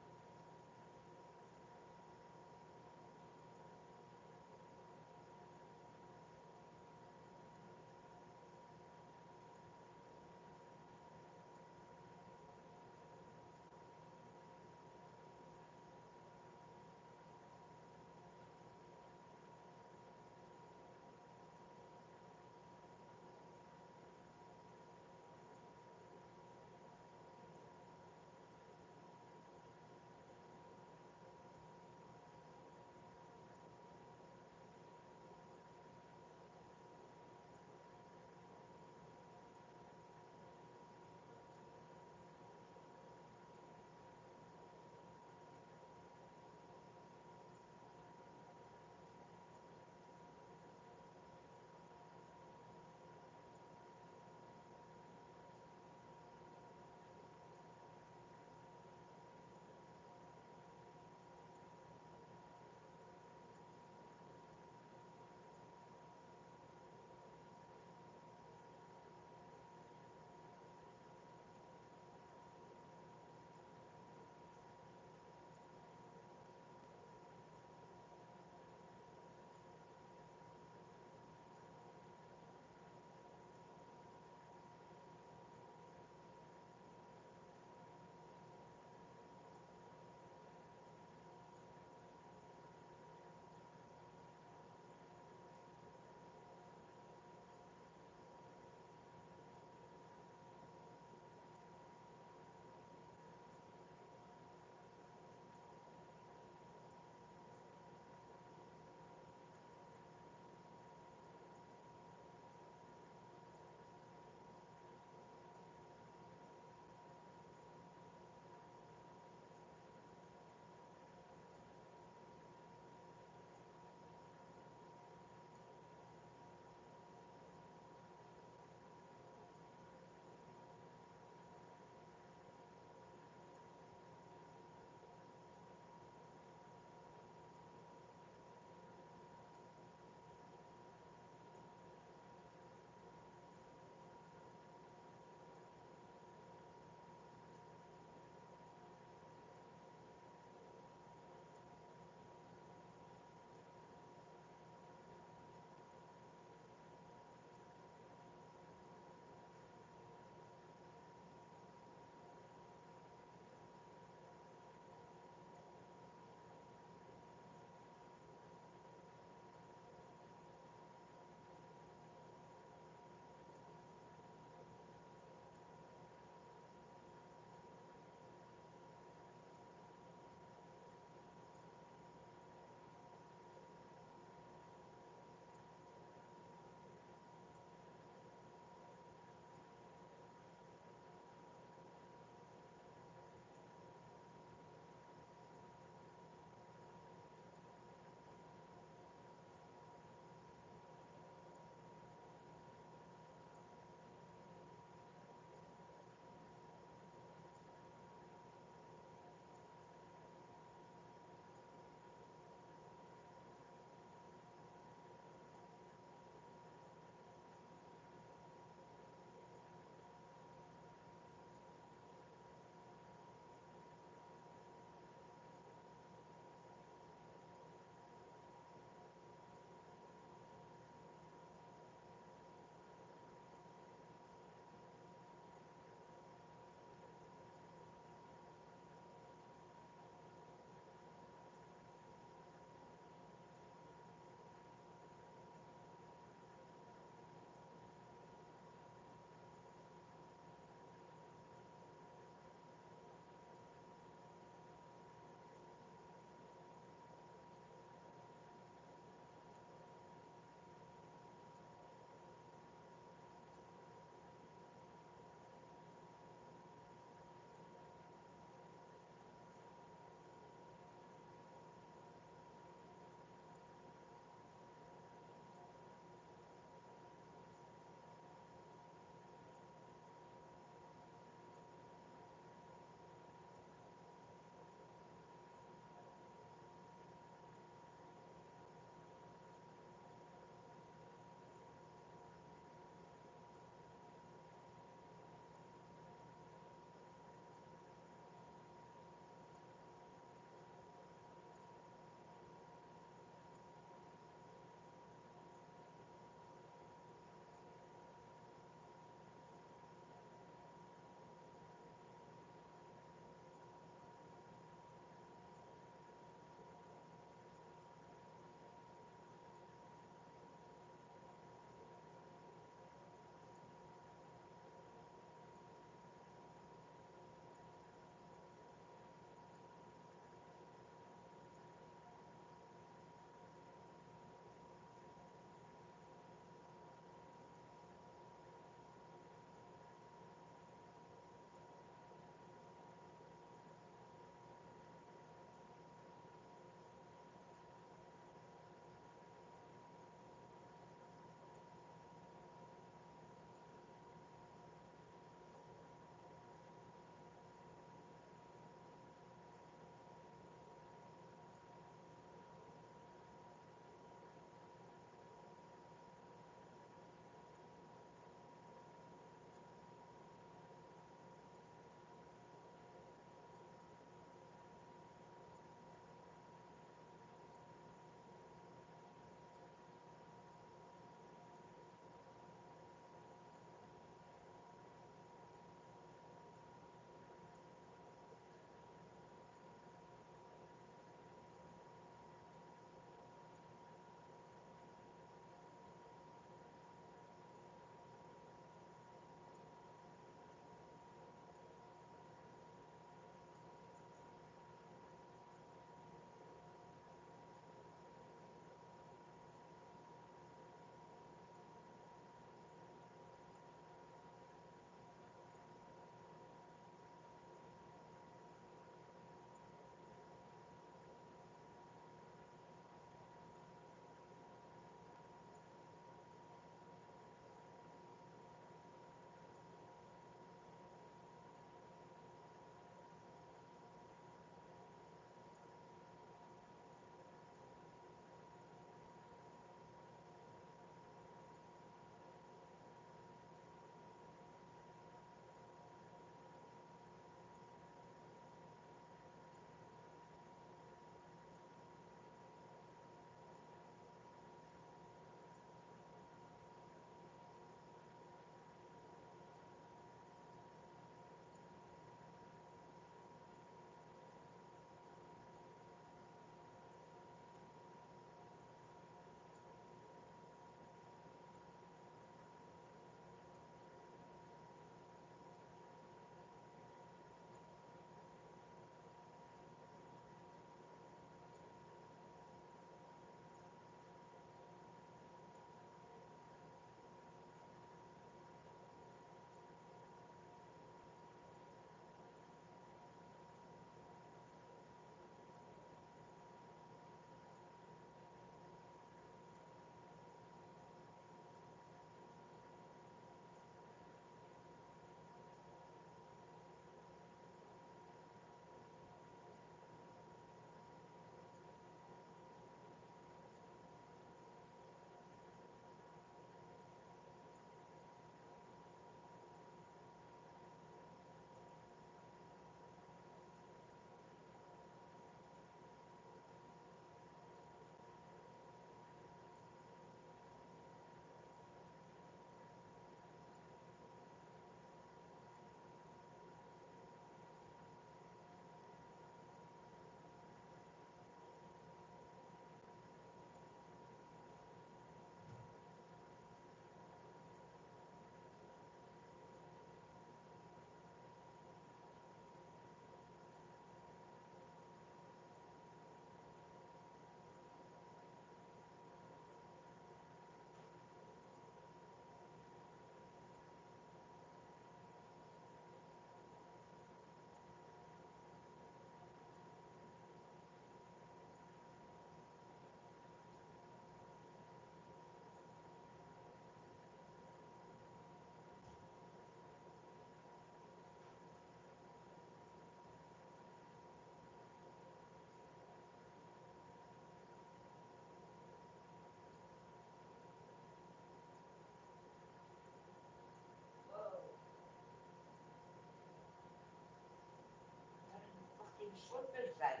slippers then.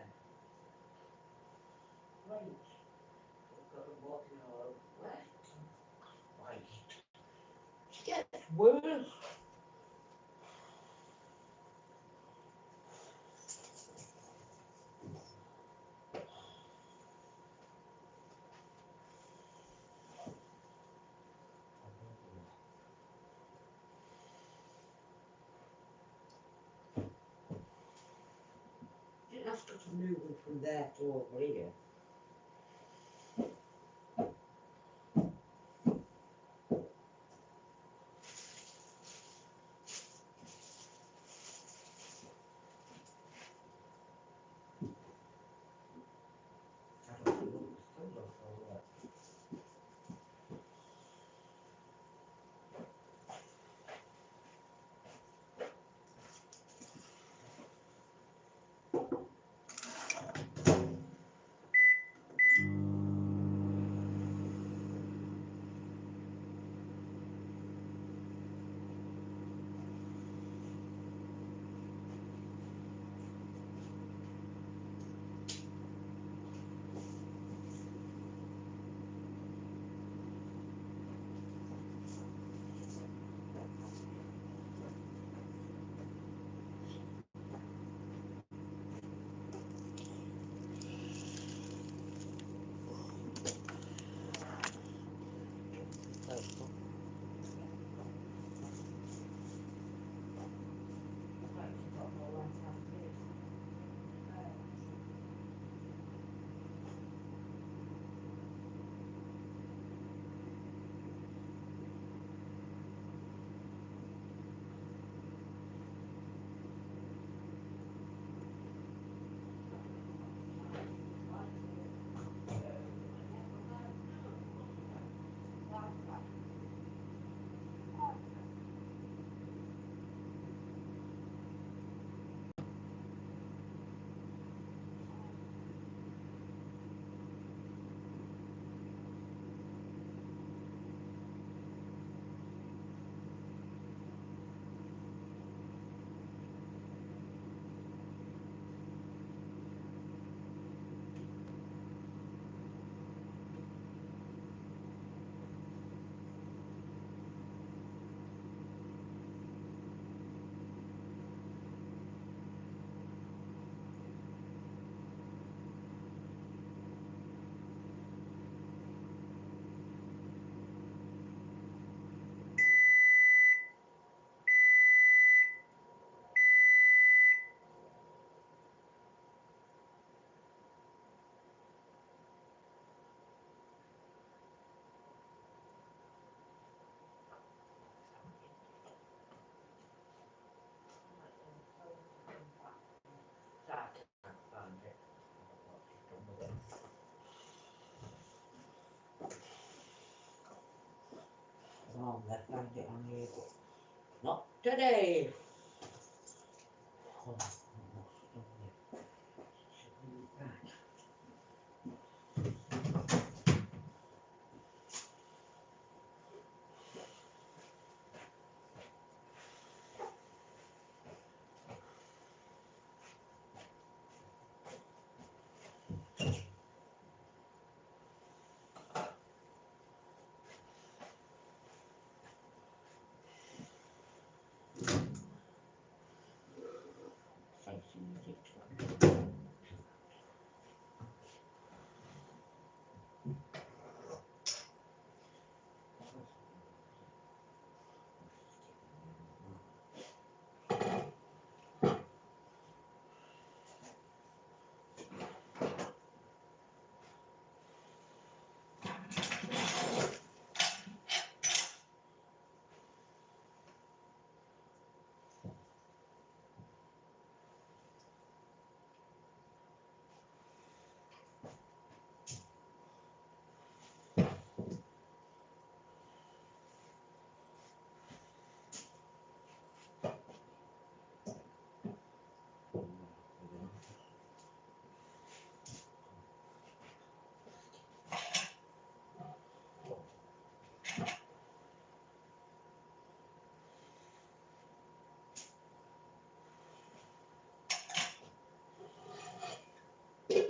Right. We've got them walking all over the place. Right. It gets worse. Didn't ask us to move them from there to over here. I don't know, it's still not all right. That I can't find it. I don't know what she's done with it. Oh, I found it on here, but not today. Oh, what's done with it? Should move back. Facing it.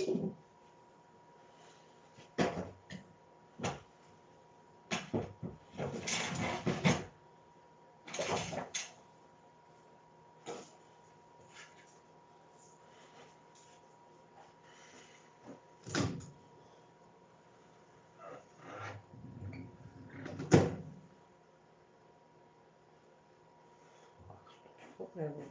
Put them in.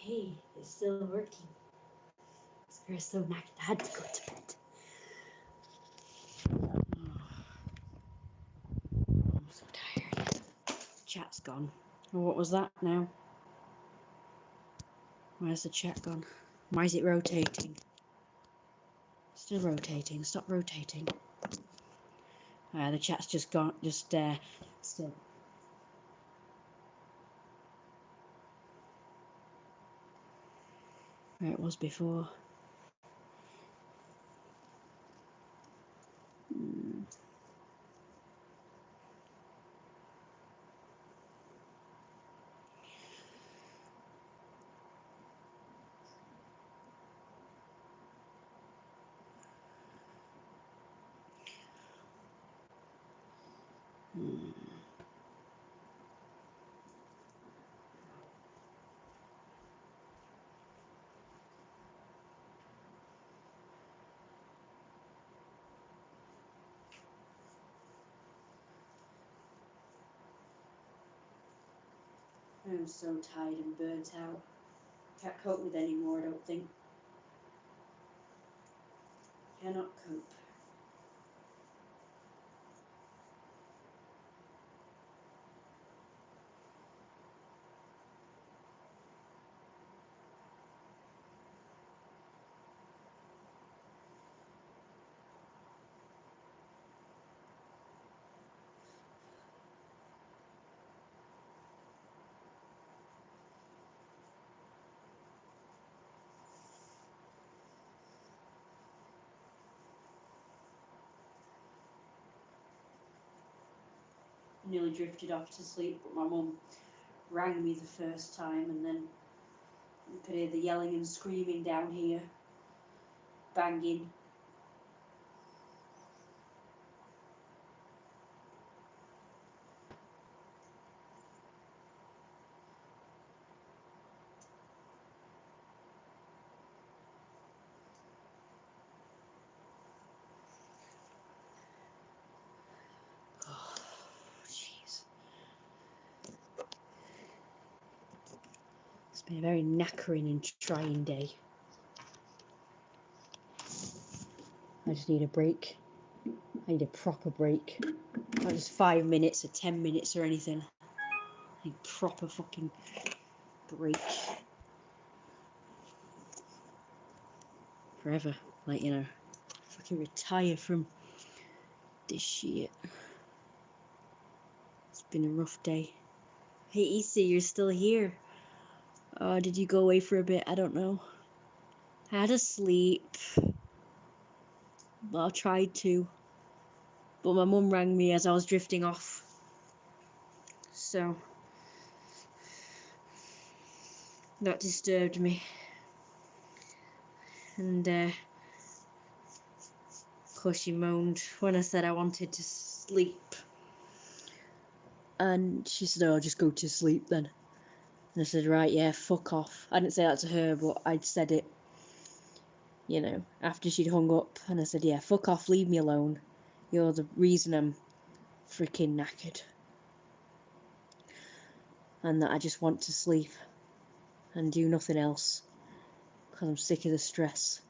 okay. It's still working. I was so knackered. I had to go to bed. I'm so tired. Chat's gone. Oh, what was that now? Where's the chat gone? Why is it rotating? Still rotating. Stop rotating. The chat's just gone. Just still. Where it was before. I'm so tired and burnt out. Can't cope with anymore, I don't think. Cannot cope. Nearly drifted off to sleep, but my mum rang me the first time, and then you could hear the yelling and screaming down here, banging. Oh, jeez. It's been a very knackering and trying day. I just need a break. I need a proper break. Not just 5 minutes or 10 minutes or anything. I need proper fucking break. Forever. Like, you know, fucking retire from this shit. It's been a rough day. Hey, Issa, you're still here. Did you go away for a bit? I don't know. I had to sleep. Well, I tried to. But my mum rang me as I was drifting off. So that disturbed me. And of course she moaned when I said I wanted to sleep. And she said, oh, just go to sleep then. And I said, right, yeah, fuck off. I didn't say that to her, but I'd said it, you know, after she'd hung up. And I said, yeah, fuck off, leave me alone. You're the reason I'm freaking knackered. And that I just want to sleep and do nothing else. Because I'm sick of the stress.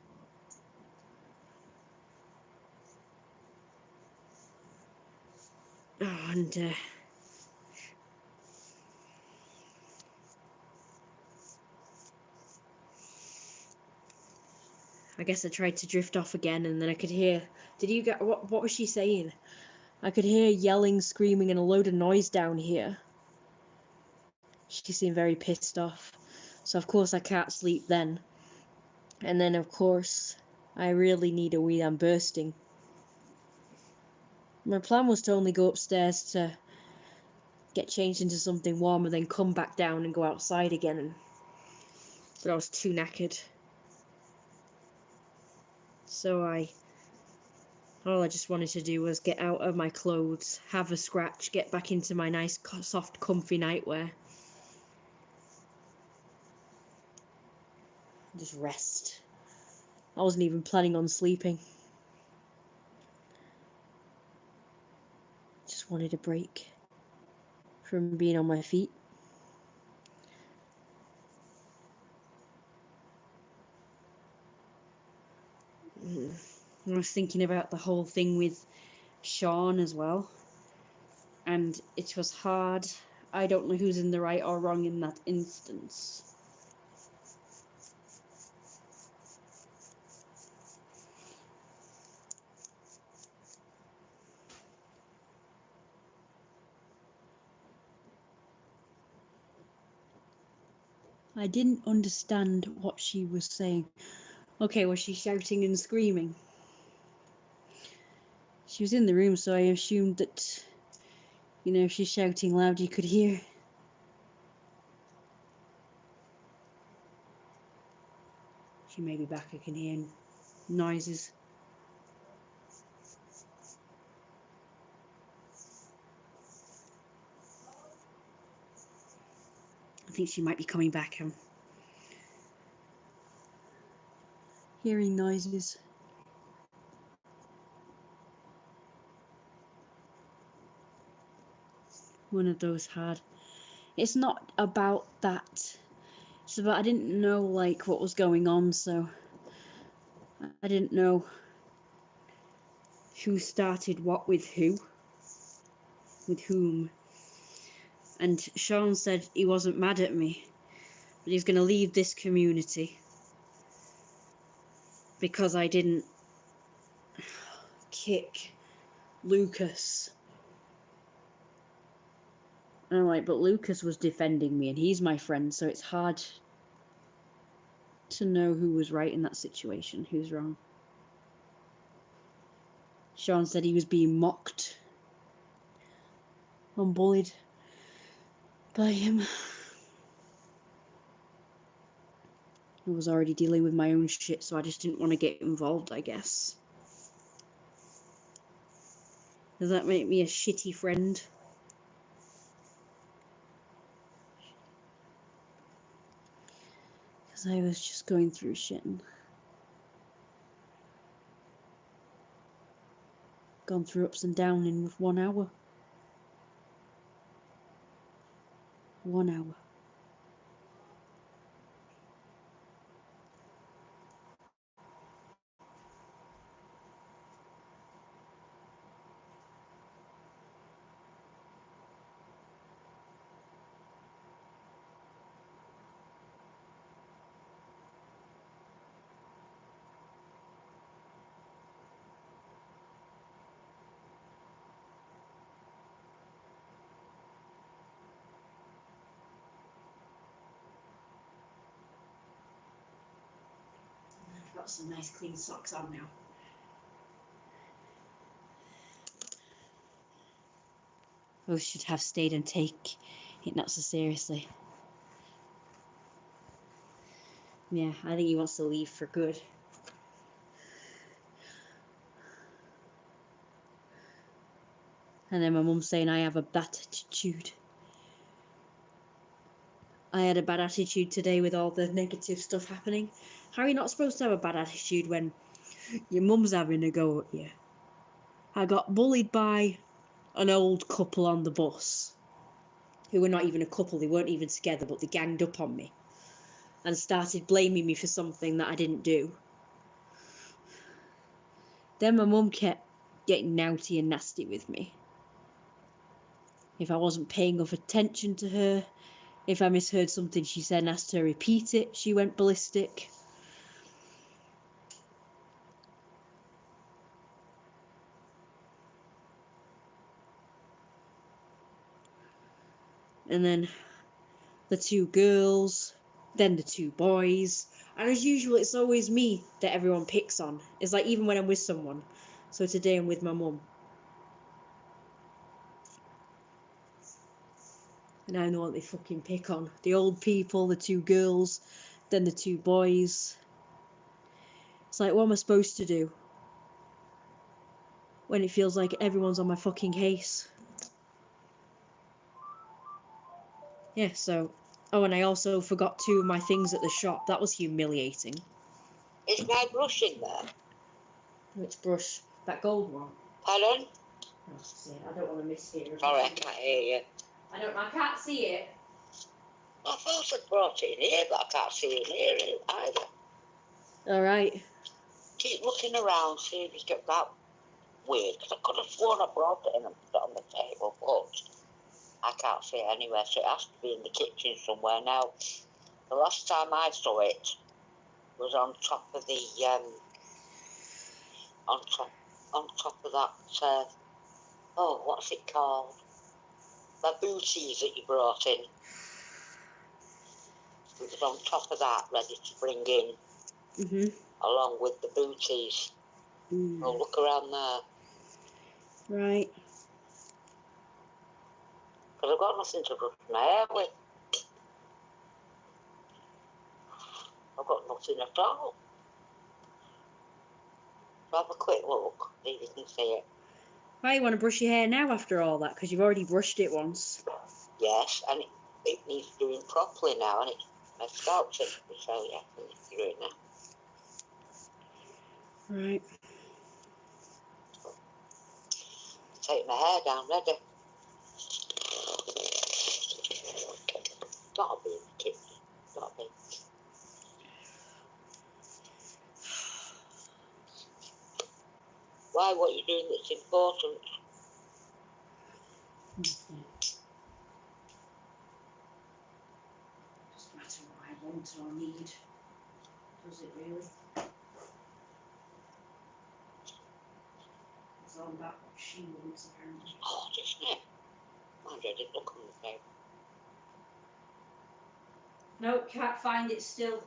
Oh, and I guess I tried to drift off again, and then I could hear. Did you get what was she saying? I could hear yelling, screaming, and a load of noise down here. She seemed very pissed off. So of course I can't sleep then. And then of course I really need a wee. I'm bursting. My plan was to only go upstairs to get changed into something warmer, then come back down and go outside again. But I was too knackered. So all I just wanted to do was get out of my clothes, have a scratch, get back into my nice, soft, comfy nightwear. Just rest. I wasn't even planning on sleeping. Just wanted a break from being on my feet. I was thinking about the whole thing with Sean as well, and it was hard. I don't know who's in the right or wrong in that instance. I didn't understand what she was saying. Okay, was she shouting and screaming? She was in the room, so I assumed that, you know, if she's shouting loud, you could hear. She may be back, I can hear noises. I think she might be coming back. I'm hearing noises. One of those hard. It's not about that. It's about I didn't know like what was going on, so I didn't know who started what with whom. And Sean said he wasn't mad at me, but he's going to leave this community because I didn't kick Lucas. And I'm like, but Lucas was defending me and he's my friend, so it's hard to know who was right in that situation, who's wrong. Sean said he was being mocked and bullied by him. I was already dealing with my own shit, so I just didn't want to get involved, I guess. Does that make me a shitty friend? Because I was just going through shit and gone through ups and downs in with 1 hour. 1 hour. I've got some nice clean socks on now. I should have stayed and take it not so seriously. Yeah, I think he wants to leave for good. And then my mum's saying I have a bad attitude. I had a bad attitude today with all the negative stuff happening. How are you not supposed to have a bad attitude when your mum's having a go at you? I got bullied by an old couple on the bus, who were not even a couple, they weren't even together, but they ganged up on me and started blaming me for something that I didn't do. Then my mum kept getting naughty and nasty with me. If I wasn't paying enough attention to her, if I misheard something she said and asked her to repeat it, she went ballistic. And then the 2 girls, then the 2 boys. And as usual, it's always me that everyone picks on. It's like even when I'm with someone. So today I'm with my mum. And I know what they fucking pick on. The old people, the 2 girls, then the 2 boys. It's like, what am I supposed to do? When it feels like everyone's on my fucking case. Yeah, so... Oh, and I also forgot 2 of my things at the shop. That was humiliating. Is my brush in there? Which brush? That gold one? Pardon? Oh, shit, I don't want to mishear it. Sorry, I can't hear you. I can't see it. I thought I brought it in here, but I can't see it in here either. Alright. keep looking around, see if you get that weird, because I could have sworn I brought it in and put it on the table, but I can't see it anywhere, so it has to be in the kitchen somewhere. Now, the last time I saw it was on top of the, on top of that, oh, what's it called? The booties that you brought in. It was on top of that, ready to bring in, along with the booties. Oh, look around there. Right. Because I've got nothing to brush my hair with. I've got nothing at all. So have a quick look, see if you can see it. Why you want to brush your hair now after all that? Because you've already brushed it once. Yes, and it needs doing properly now, and it's my scalp's itchy, so yeah, I need to do it now. Right. Take my hair down, ready. Gotta be in the kitchen. Gotta be. Why? What are you doing that's important? Doesn't matter what I want or need. Does it really? It's all about what she wants, apparently. Oh, isn't it? Mind you, I didn't look on the table. Nope, can't find it still.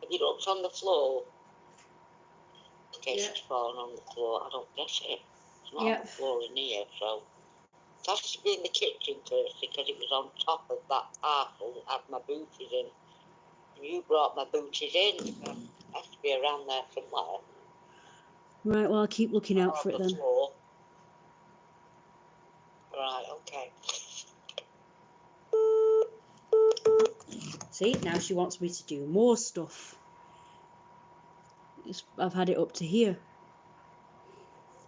Have you looked on the floor? In case Yeah. it's fallen on the floor. I don't get it. It's not on the floor in here, so it has to be in the kitchen, Kirsty, because it was on top of that parcel that had my booties in. And you brought my booties in. It has to be around there somewhere. Right, well, I'll keep looking out for it On the then. floor. Right, okay. See, now she wants me to do more stuff. I've had it up to here.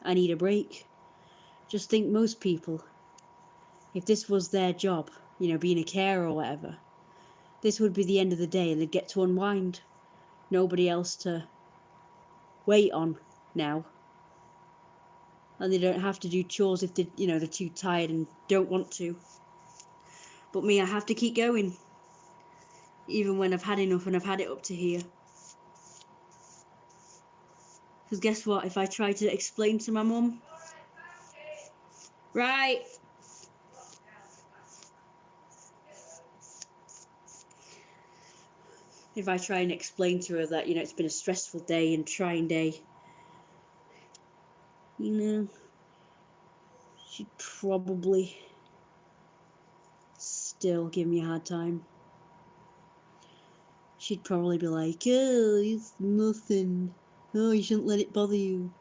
I need a break. Just think most people, if this was their job, you know, being a carer or whatever, this would be the end of the day and they'd get to unwind. Nobody else to wait on now. And they don't have to do chores if they, you know, they're too tired and don't want to. But me, I have to keep going. Even when I've had enough and I've had it up to here. Because guess what? If I try to explain to my mum... Right. If I try and explain to her that, you know, it's been a stressful day and trying day, you know, she'd probably still give me a hard time. She'd probably be like, oh, it's nothing. Oh, you shouldn't let it bother you.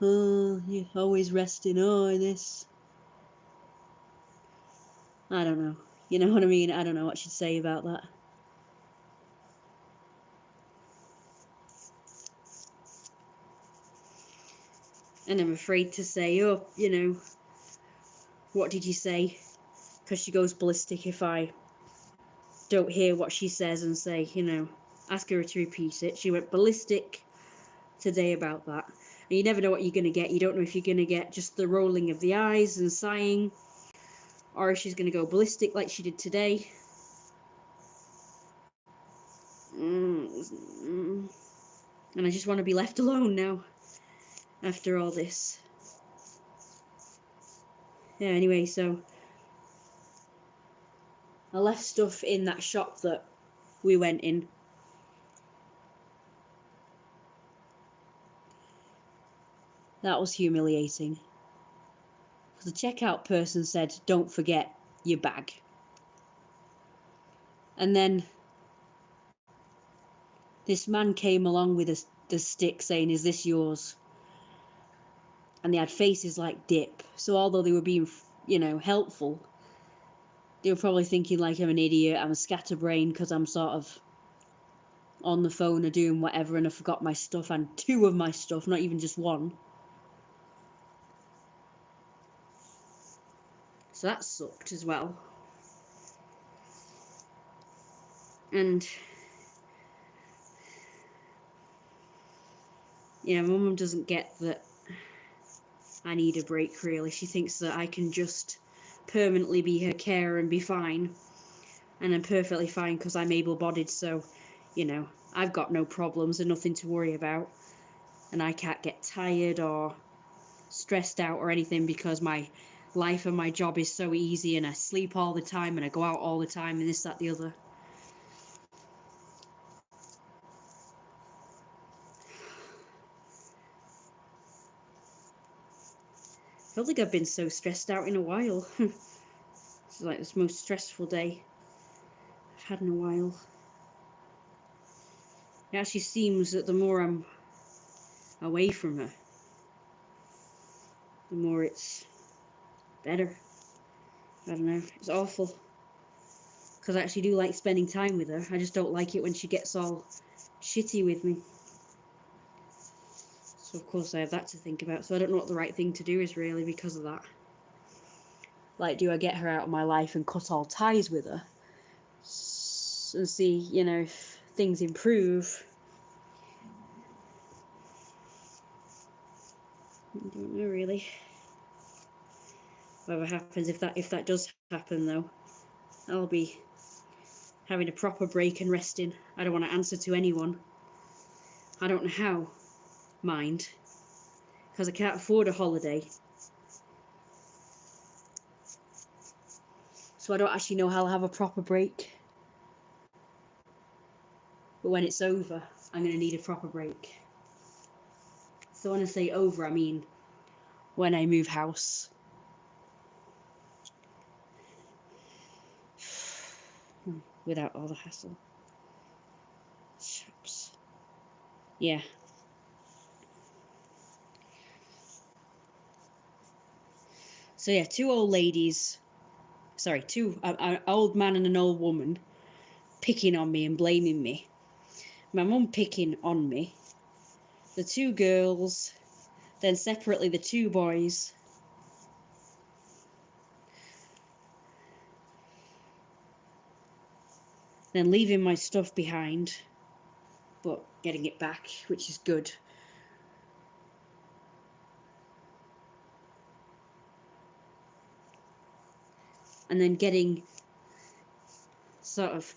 Oh, you're always resting. Oh, this. I don't know. You know what I mean? I don't know what she'd say about that. And I'm afraid to say, oh, you know, what did you say? Because she goes ballistic if I don't hear what she says and say, you know, ask her to repeat it. She went ballistic today about that. And you never know what you're going to get. You don't know if you're going to get just the rolling of the eyes and sighing, or if she's going to go ballistic like she did today. And I just want to be left alone now after all this. Yeah, anyway, so I left stuff in that shop that we went in. That was humiliating. The checkout person said, don't forget your bag. And then this man came along with the stick saying, is this yours? And they had faces like dip. So although they were being, you know, helpful, they were probably thinking like I'm an idiot, I'm a scatterbrain because I'm sort of on the phone or doing whatever and I forgot my stuff, and 2 of my stuff, not even just 1. So that sucked as well. And my mum doesn't get that I need a break, really. She thinks that I can just permanently be her carer and be fine. And I'm perfectly fine because I'm able-bodied, so, I've got no problems and nothing to worry about. And I can't get tired or stressed out or anything because my life and my job is so easy, and I sleep all the time and I go out all the time and this, that, the other. I don't think I've been so stressed out in a while. It's like the most stressful day I've had in a while. It actually seems that the more I'm away from her, the more it's better. I don't know, it's awful. Because I actually do like spending time with her. I just don't like it when she gets all shitty with me. So of course I have that to think about. So I don't know what the right thing to do is, really, because of that. Like, do I get her out of my life and cut all ties with her? And see, if things improve? I don't know, really. Whatever happens, if that does happen, though, I'll be having a proper break and resting. I don't want to answer to anyone. I don't know how, mind, because I can't afford a holiday. So I don't actually know how I'll have a proper break. But when it's over, I'm going to need a proper break. So when I say over, I mean when I move house. Without all the hassle. Shops. Yeah. So yeah, two old ladies. Sorry, an old man and an old woman picking on me and blaming me. My mum picking on me. The two girls. Then separately the two boys. Then leaving my stuff behind, but getting it back, which is good. And then getting sort of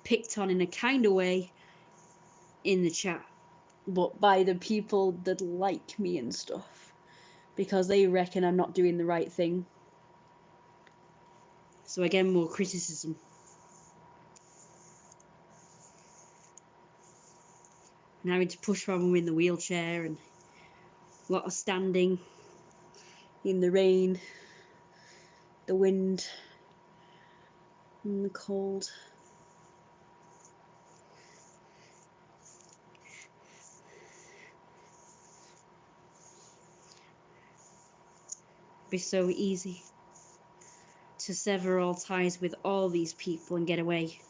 picked on in a kind of way in the chat, but by the people that like me and stuff, because they reckon I'm not doing the right thing. So again, more criticism. And having to push my mum in the wheelchair, and a lot of standing in the rain, the wind, and the cold. It'd be so easy to sever all ties with all these people and get away.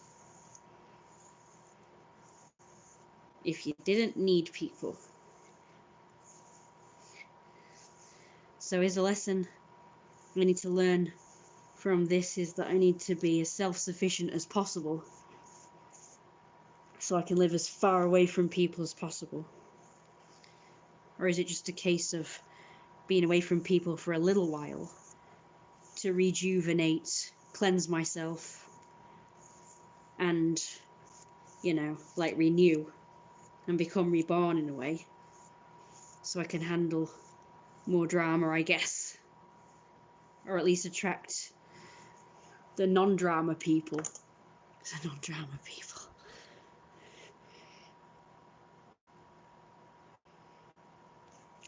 If you didn't need people. So here's a lesson I need to learn from this, is that I need to be as self-sufficient as possible so I can live as far away from people as possible. Or is it just a case of being away from people for a little while to rejuvenate, cleanse myself, and, like renew and become reborn in a way, so I can handle more drama, I guess, or at least attract the non-drama people. The non-drama people.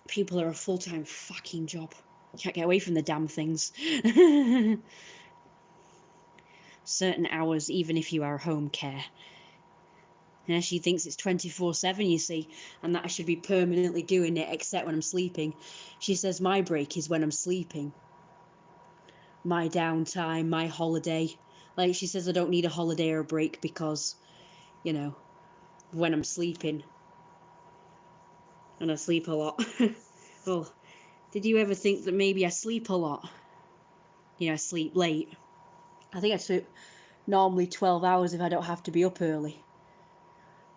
People are a full-time fucking job. Can't get away from the damn things. Certain hours, even if you are home care. Yeah, she thinks it's 24/7, you see, and that I should be permanently doing it except when I'm sleeping. She says my break is when I'm sleeping. My downtime, my holiday. Like, she says I don't need a holiday or a break because, when I'm sleeping. And I sleep a lot. Well, did you ever think that maybe I sleep a lot? I sleep late. I think I sleep normally 12 hours if I don't have to be up early.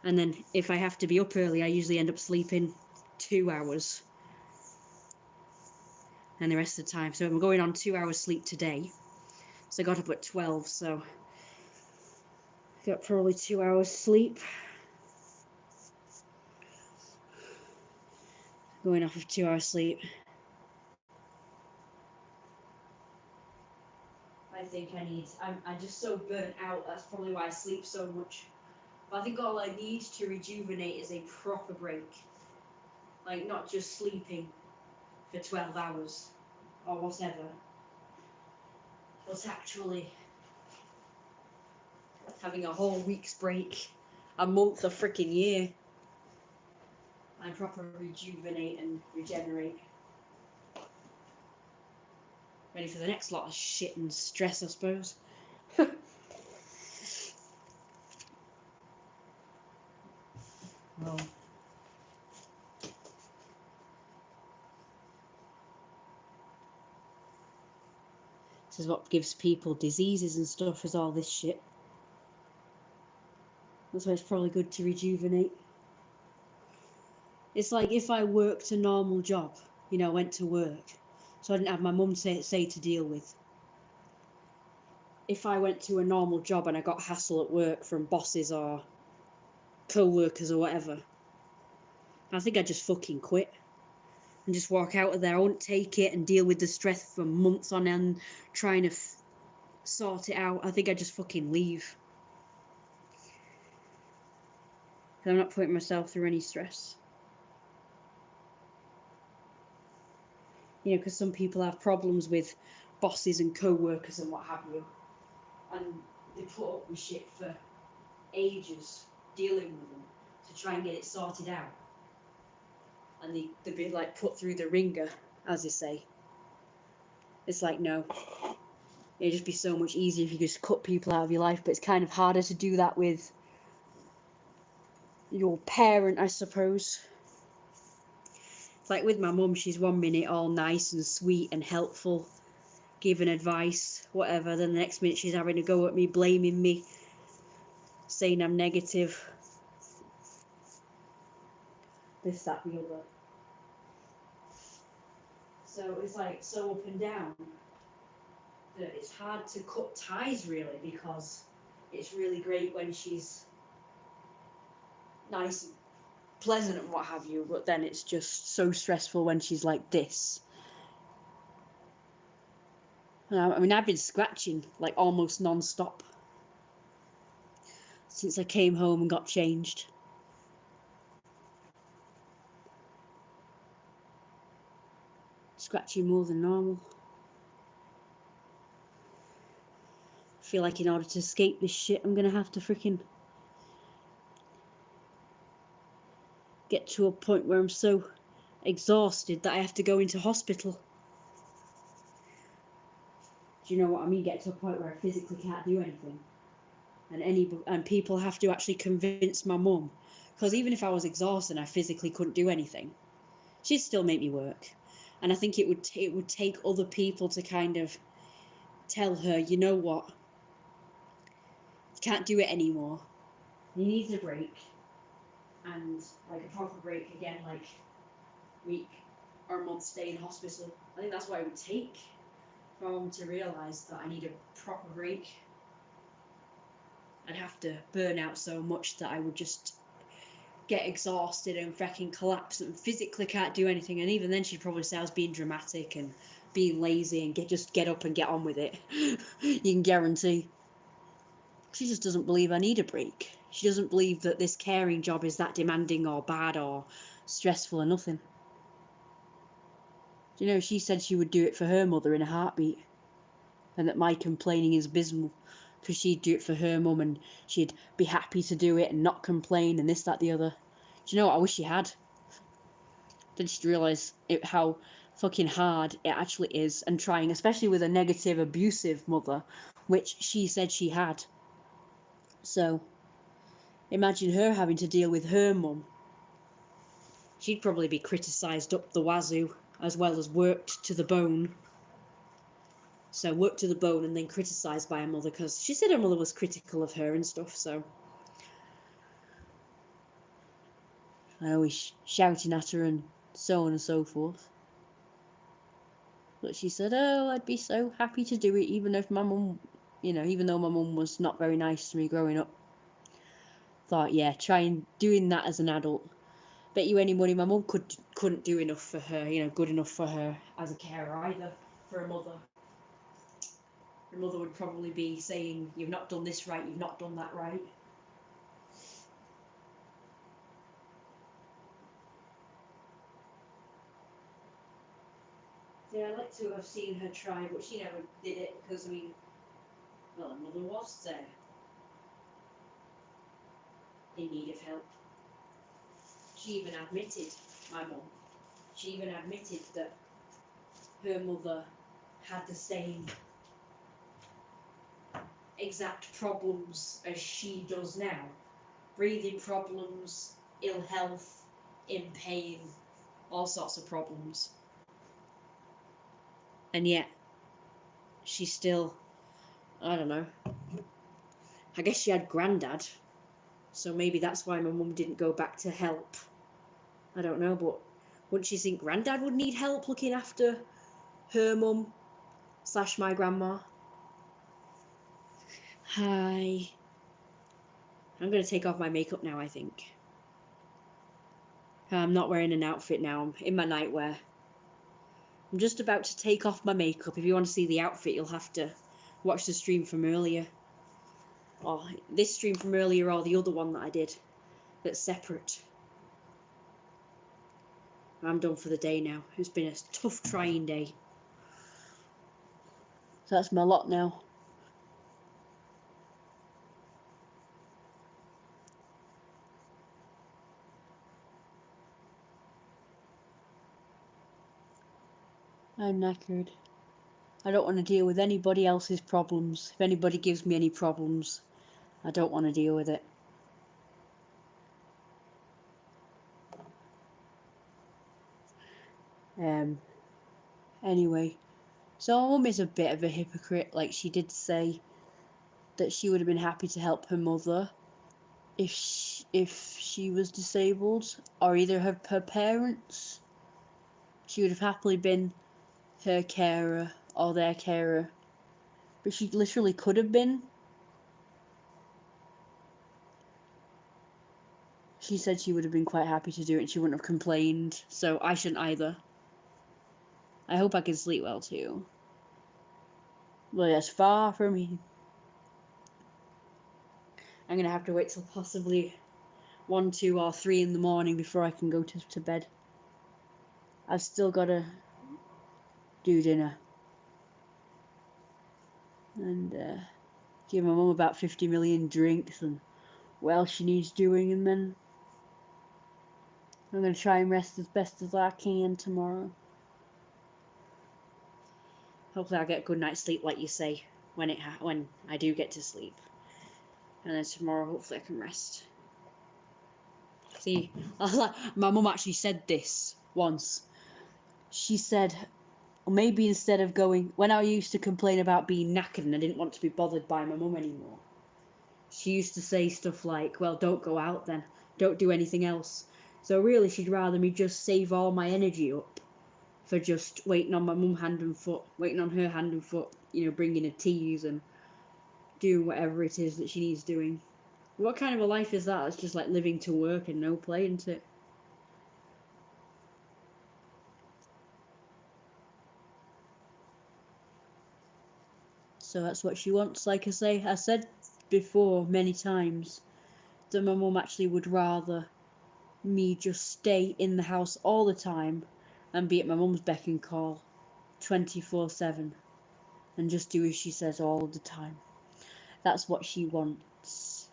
And then if I have to be up early, I usually end up sleeping 2 hours. And the rest of the time, so I'm going on 2 hours sleep today. So I got up at 12, so got probably 2 hours sleep. Going off of 2 hours sleep. I think I'm just so burnt out. That's probably why I sleep so much. But I think all I need to rejuvenate is a proper break. Like, not just sleeping for 12 hours or whatever, but actually having a whole week's break, a month, a freaking year, and proper rejuvenate and regenerate. Ready for the next lot of shit and stress, I suppose. Well, this is what gives people diseases and stuff, is all this shit. That's why it's probably good to rejuvenate. It's like if I worked a normal job, you know, went to work, so I didn't have my mum say to deal with. If I went to a normal job and I got hassle at work from bosses or co-workers or whatever, I think I'd just fucking quit and just walk out of there. I wouldn't take it and deal with the stress for months on end trying to sort it out. I think I'd just fucking leave. I'm not putting myself through any stress. You know, because some people have problems with bosses and co-workers and what have you, and they put up with shit for ages, dealing with them to try and get it sorted out, and they'd be like put through the ringer, as they say. It's like, no, it'd just be so much easier if you just cut people out of your life, but it's kind of harder to do that with your parent, I suppose. Like with my mum, she's 1 minute all nice and sweet and helpful, giving advice, whatever, then the next minute she's having a go at me, blaming me, saying I'm negative, this, that, the other. So it's like so up and down that it's hard to cut ties, really, because it's really great when she's nice and pleasant and what have you, but then it's just so stressful when she's like this. I mean, I've been scratching like almost non-stop since I came home and got changed. Scratching more than normal. I feel like in order to escape this shit, I'm gonna have to freaking get to a point where I'm so exhausted that I have to go into hospital. Do you know what I mean? Get to a point where I physically can't do anything, and people have to actually convince my mum, because even if I was exhausted and I physically couldn't do anything, she'd still make me work. And I think it would take other people to kind of tell her, you know what, you can't do it anymore. You need a break, and like a proper break again, like week or a month stay in hospital. I think that's what it would take for mum to realise that I need a proper break. I'd have to burn out so much that I would just get exhausted and freaking collapse and physically can't do anything. And even then she'd probably say I was being dramatic and being lazy and just get up and get on with it. You can guarantee. She just doesn't believe I need a break. She doesn't believe that this caring job is that demanding or bad or stressful or nothing. You know, she said she would do it for her mother in a heartbeat, and that my complaining is abysmal because she'd do it for her mum and she'd be happy to do it and not complain and this, that, the other. Do you know what? I wish she had. Then she'd realise how fucking hard it actually is, and trying, especially with a negative, abusive mother, which she said she had. So imagine her having to deal with her mum. She'd probably be criticised up the wazoo, as well as worked to the bone. So worked to the bone and then criticised by her mother, because she said her mother was critical of her and stuff, so. I always shouting at her and so on and so forth. But she said, oh, I'd be so happy to do it, even if my mum, even though my mum was not very nice to me growing up. Thought, yeah, trying doing that as an adult. Bet you any money my mum couldn't do enough for her, good enough for her as a carer either, for a mother. Her mother would probably be saying, you've not done this right, you've not done that right. Yeah, I'd like to have seen her try, but she never did it because, her mother was there in need of help. She even admitted, my mum, that her mother had the same exact problems as she does now. Breathing problems, ill health, in pain, all sorts of problems. And yet, she's still, I don't know, I guess she had granddad, so maybe that's why my mum didn't go back to help. I don't know, but wouldn't you think granddad would need help looking after her mum / my grandma? Hi. I'm going to take off my makeup now, I think. I'm not wearing an outfit now, I'm in my nightwear. I'm just about to take off my makeup. If you want to see the outfit, you'll have to watch the stream from earlier. Or this stream from earlier, or the other one that I did that's separate. I'm done for the day now. It's been a tough, trying day. So that's my lot now. I'm knackered. I don't want to deal with anybody else's problems. If anybody gives me any problems, I don't want to deal with it. Anyway, so my mum is a bit of a hypocrite. Like, she did say that she would have been happy to help her mother if she was disabled, or either her parents. She would have happily been her carer or their carer, but she literally could have been. She said she would have been quite happy to do it and she wouldn't have complained, so I shouldn't either. I hope I can sleep well too. But that's far from me. I'm gonna have to wait till possibly 1, 2, or 3 in the morning before I can go to bed. I've still gotta do dinner and give my mum about 50 million drinks and what else she needs doing, and then I'm gonna try and rest as best as I can tomorrow. Hopefully I'll get a good night's sleep, like you say, when I do get to sleep. And then tomorrow, hopefully I can rest. See, my mum actually said this once. She said, maybe instead of going, when I used to complain about being knackered and I didn't want to be bothered by my mum anymore, she used to say stuff like, well, don't go out then, don't do anything else. So really, she'd rather me just save all my energy up for just waiting on my mum hand and foot, waiting on her hand and foot, bringing her teas and doing whatever it is that she needs doing. What kind of a life is that? It's just like living to work and no play, isn't it? So that's what she wants. Like I said before many times, that my mum actually would rather me just stay in the house all the time and be at my mum's beck and call 24/7 and just do as she says all the time. That's what she wants.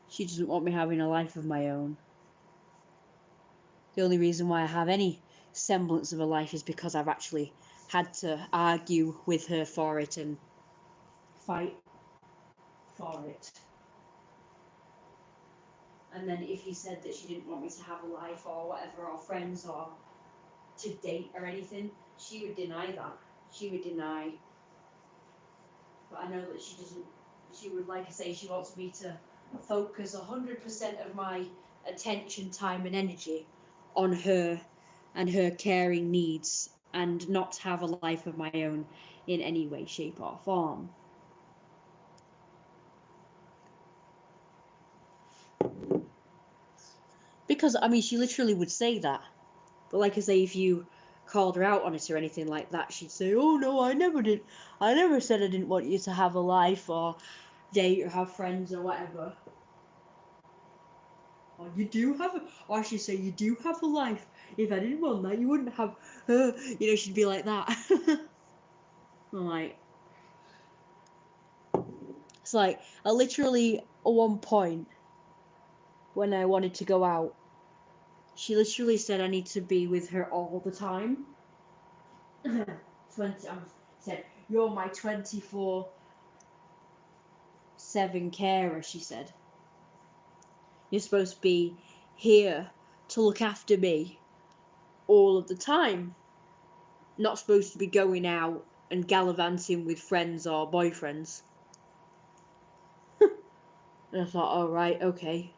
She doesn't want me having a life of my own. The only reason why I have any semblance of a life is because I've actually had to argue with her for it and fight for it. And then if you said that she didn't want me to have a life or whatever, or friends or to date or anything, she would deny that. She would deny. But I know that she doesn't. She would, like I say, she wants me to focus 100% of my attention, time, and energy on her and her caring needs, and not have a life of my own in any way, shape, or form. Because, I mean, she literally would say that. But like I say, if you called her out on it or anything like that, she'd say, "Oh no, I never did. I never said I didn't want you to have a life or date or have friends or whatever." Or you do have a, or she'd say, "You do have a life. If I didn't want that, you wouldn't have." You know, she'd be like that. I'm like, it's like, I literally, at one point, when I wanted to go out, she literally said I need to be with her all the time. 20, said, "You're my 24/7 carer," she said. "You're supposed to be here to look after me all of the time. Not supposed to be going out and gallivanting with friends or boyfriends." And I thought, oh right, okay.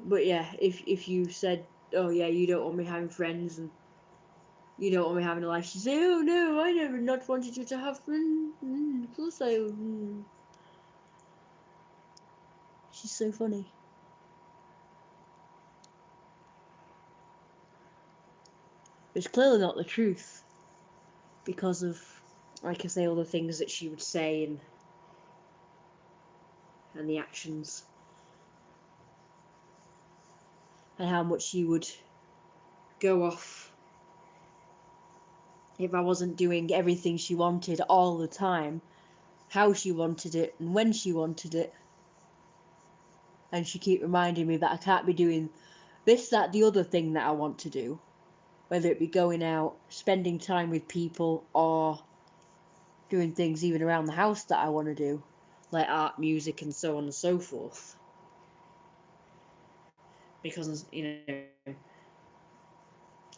But yeah, if you said, "Oh yeah, you don't want me having friends and you don't want me having a life," she'd say, "Oh no, I never not wanted you to have friends. Of course I." She's so funny. It's clearly not the truth, because of, like I say, all the things that she would say and the actions, and how much she would go off if I wasn't doing everything she wanted all the time, how she wanted it and when she wanted it. And she keep reminding me that I can't be doing this, that, the other thing that I want to do, whether it be going out, spending time with people, or doing things even around the house that I want to do, like art, music, and so on and so forth. Because, you know,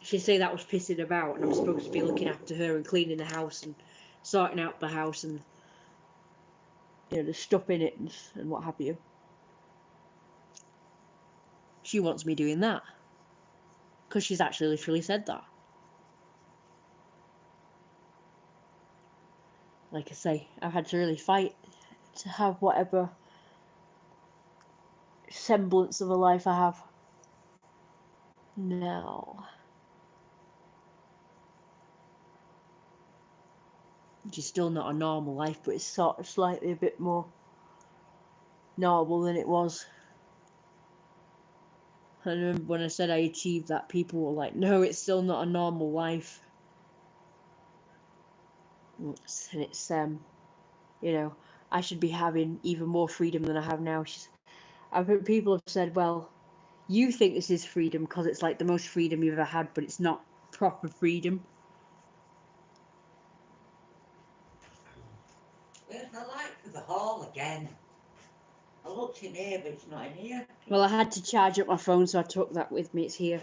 she'd say that was pissing about, and I'm supposed to be looking after her and cleaning the house and sorting out the house and, you know, the stuff in it and what have you. She wants me doing that, because she's actually literally said that. Like I say, I've had to really fight to have whatever semblance of a life I have now. Which is still not a normal life, but it's sort of slightly a bit more normal than it was. I remember when I said I achieved that, people were like, "No, it's still not a normal life." And it's you know, I should be having even more freedom than I have now. I've heard people have said, "Well, you think this is freedom because it's like the most freedom you've ever had, but it's not proper freedom." Where's the light for the hall again? I looked in here, but it's not in here. Well, I had to charge up my phone, so I took that with me. It's here.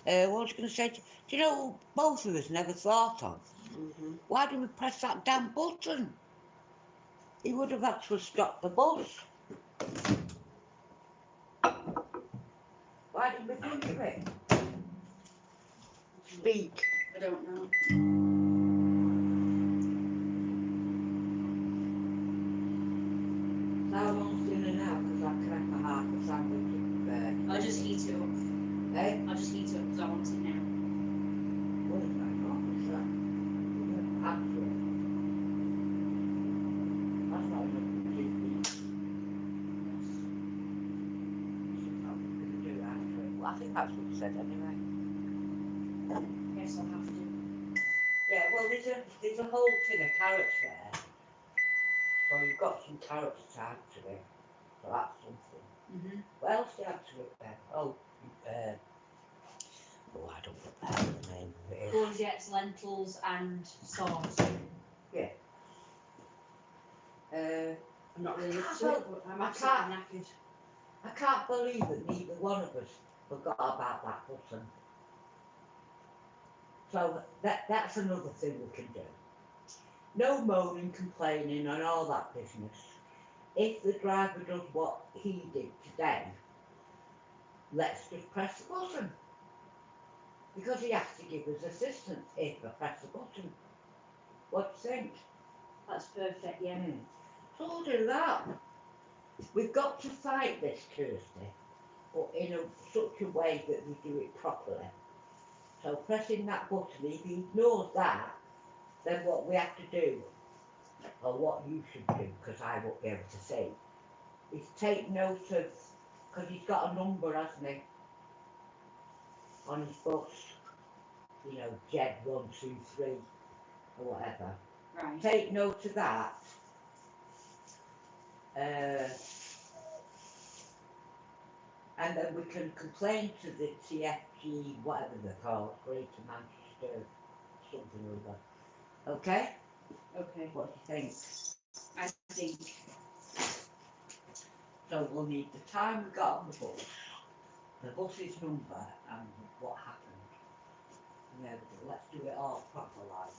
What was I going to say? Do you know both of us never thought of? Why didn't we press that damn button? He would have actually stopped the bus. Why didn't we think of it? Speak. I don't know. How long's dinner now? Because I can have my half a sandwich in bed. I'll just heat it up. Eh? I'll just heat it up because I want it now. What is that? What's that? Actually, that's not enough to keep me. She's not going to do it actually. Well, I think that's what you said anyway. Guess I'll have to. Yeah, well, there's a whole tin of carrots there. So you've got some carrots to add to it. So that's something. What else do you add to it then? Oh, I don't know what the hell the name of it is. Courgettes, lentils, and sauce. Yeah. I'm not really up to it, but I'm absolutely knackered. I can't believe that neither one of us forgot about that button. So that's another thing we can do. No moaning, complaining and all that business. If the driver does what he did today, let's just press the button. Because he has to give us assistance if I press the button. What do you think? That's perfect, yeah. So we'll do that. We've got to fight this Kirsty, but in such a way that we do it properly. So pressing that button, if he ignores that, then what we have to do, or what you should do, because I won't be able to see, is take note of, because he's got a number, hasn't he, on his bus, you know, Jed 123 or whatever. Right. Take note of that. And then we can complain to the TFG, whatever they're called, Greater Manchester, something or other. Okay? Okay. What do you think? I think. So we'll need the time we got on the bus, the bus's number, and what happened. And everything. Let's do it all proper like.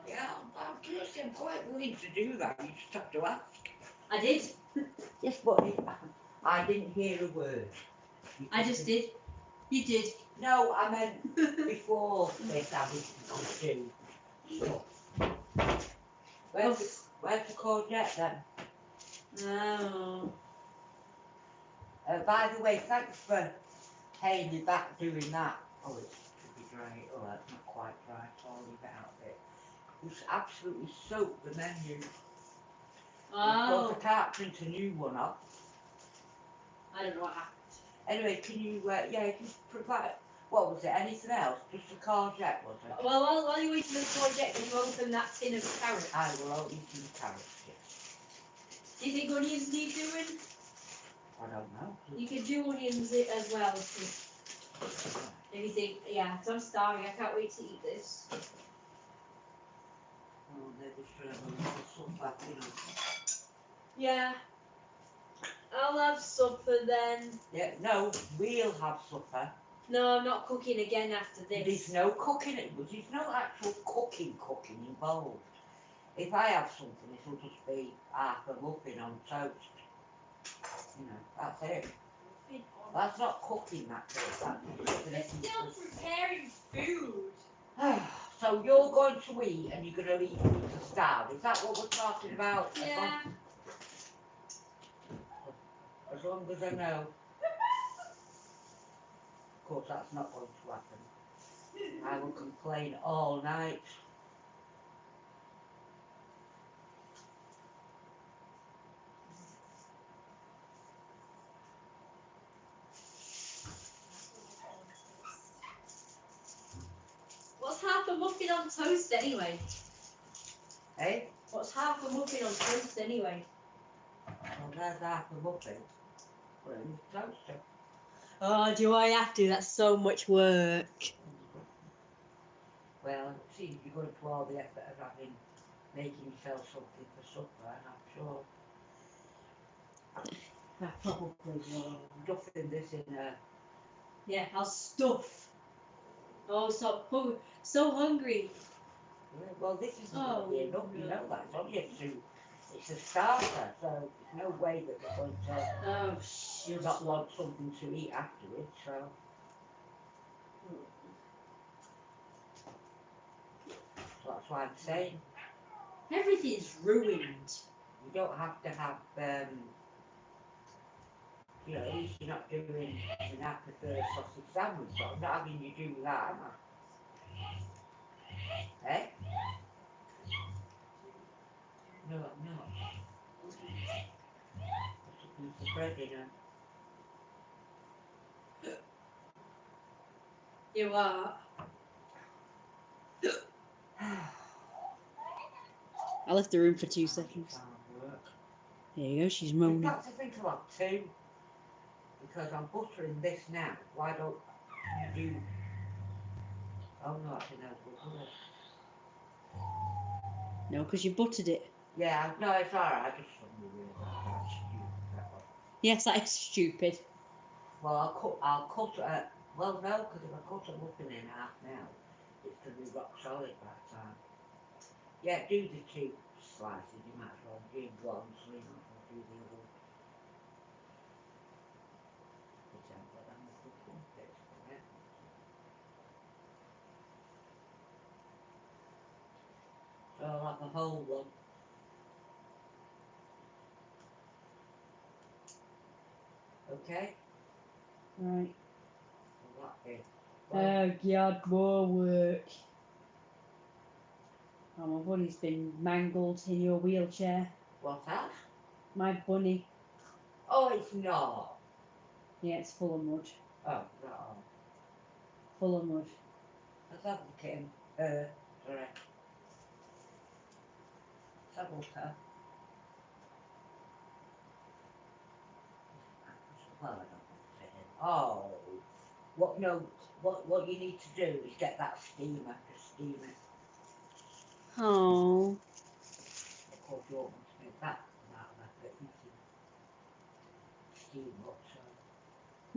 Yeah, I'm curious, I'm quite willing to do that, you just have to ask. I did. Yes, but I didn't hear a word. I just did. You did. No, I meant before this I was do stuff. Where's the courgette then? No. By the way, thanks for paying me back doing that. Oh, it should be dry. Oh, that's not quite dry. So I'll leave it out a bit. It's absolutely soaked the menu. Of course, I can't print a new one off. I don't know what happened. Anyway, can you, yeah, just provide, what was it, anything else? Just a courgette, was it? Well, while you're waiting for the courgette, can you open that tin of carrots? I will open the carrots, yes. Do you think onions need doing? I don't know. You could do onions as well. If you think, yeah, because I'm starving, I can't wait to eat this. Oh, they're just trying to stuff back, you know. Yeah. I'll have supper then. Yeah, no, we'll have supper. No, I'm not cooking again after this. There's no cooking, there's no actual cooking involved. If I have something, it'll just be half a muffin on toast. You know, that's it. That's not cooking, that's it. It's still preparing food. So you're going to eat and you're going to leave me to starve. Is that what we're talking about? Yeah. As long as I know. Of course, that's not going to happen. I will complain all night. What's half a muffin on toast anyway? Eh? What's half a muffin on toast anyway? Well, there's half a muffin. Put it in the toaster. Oh, do I have to? That's so much work. Well, see, you're going to all the effort of making yourself something for supper, and I'm sure I probably will stuffing this in a... Yeah, I'll stuff. Oh, so hungry. Well, this isn't Oh, going to be enough, you know that. It's only a soup. It's a starter, so there's no way that we're going to not want something to eat afterwards, so... So that's why I'm saying. Everything's ruined. You don't have to have, you know, at least you're not doing an apple sausage sandwich, so I'm not having you do that, am I? Eh? No, I'm not. Put a piece of bread in her. You are. I left the room for 2 seconds. There you go, she's You've moaning. got to think about 2. Because I'm buttering this now. Why don't you do... Oh no, I think that's good. No, because you buttered it. Yeah, no, it's alright. I just suddenly realised that's stupid. That was. Yes, that is stupid. Well, I'll cut it. Well, no, because if I cut a muffin in half now, it's going to be rock solid by the time. Yeah, do the 2 slices. You might as well do one, so you might as well do the other. Pretend that I'm a good one bit for it. So I'll have the whole one. Okay? Right. So that is. Oh God, more work. Oh, my bunny's been mangled in your wheelchair. What's that? My bunny. Oh, it's not. Yeah, it's full of mud. Oh, no. Full of mud. Let's have a look at him. Sorry. Let's have a look at him. Well, I don't want to say him. Oh. What you need to do is get that steamer to steam it. Oh. Of course, you want to make that method. You can steam up, so.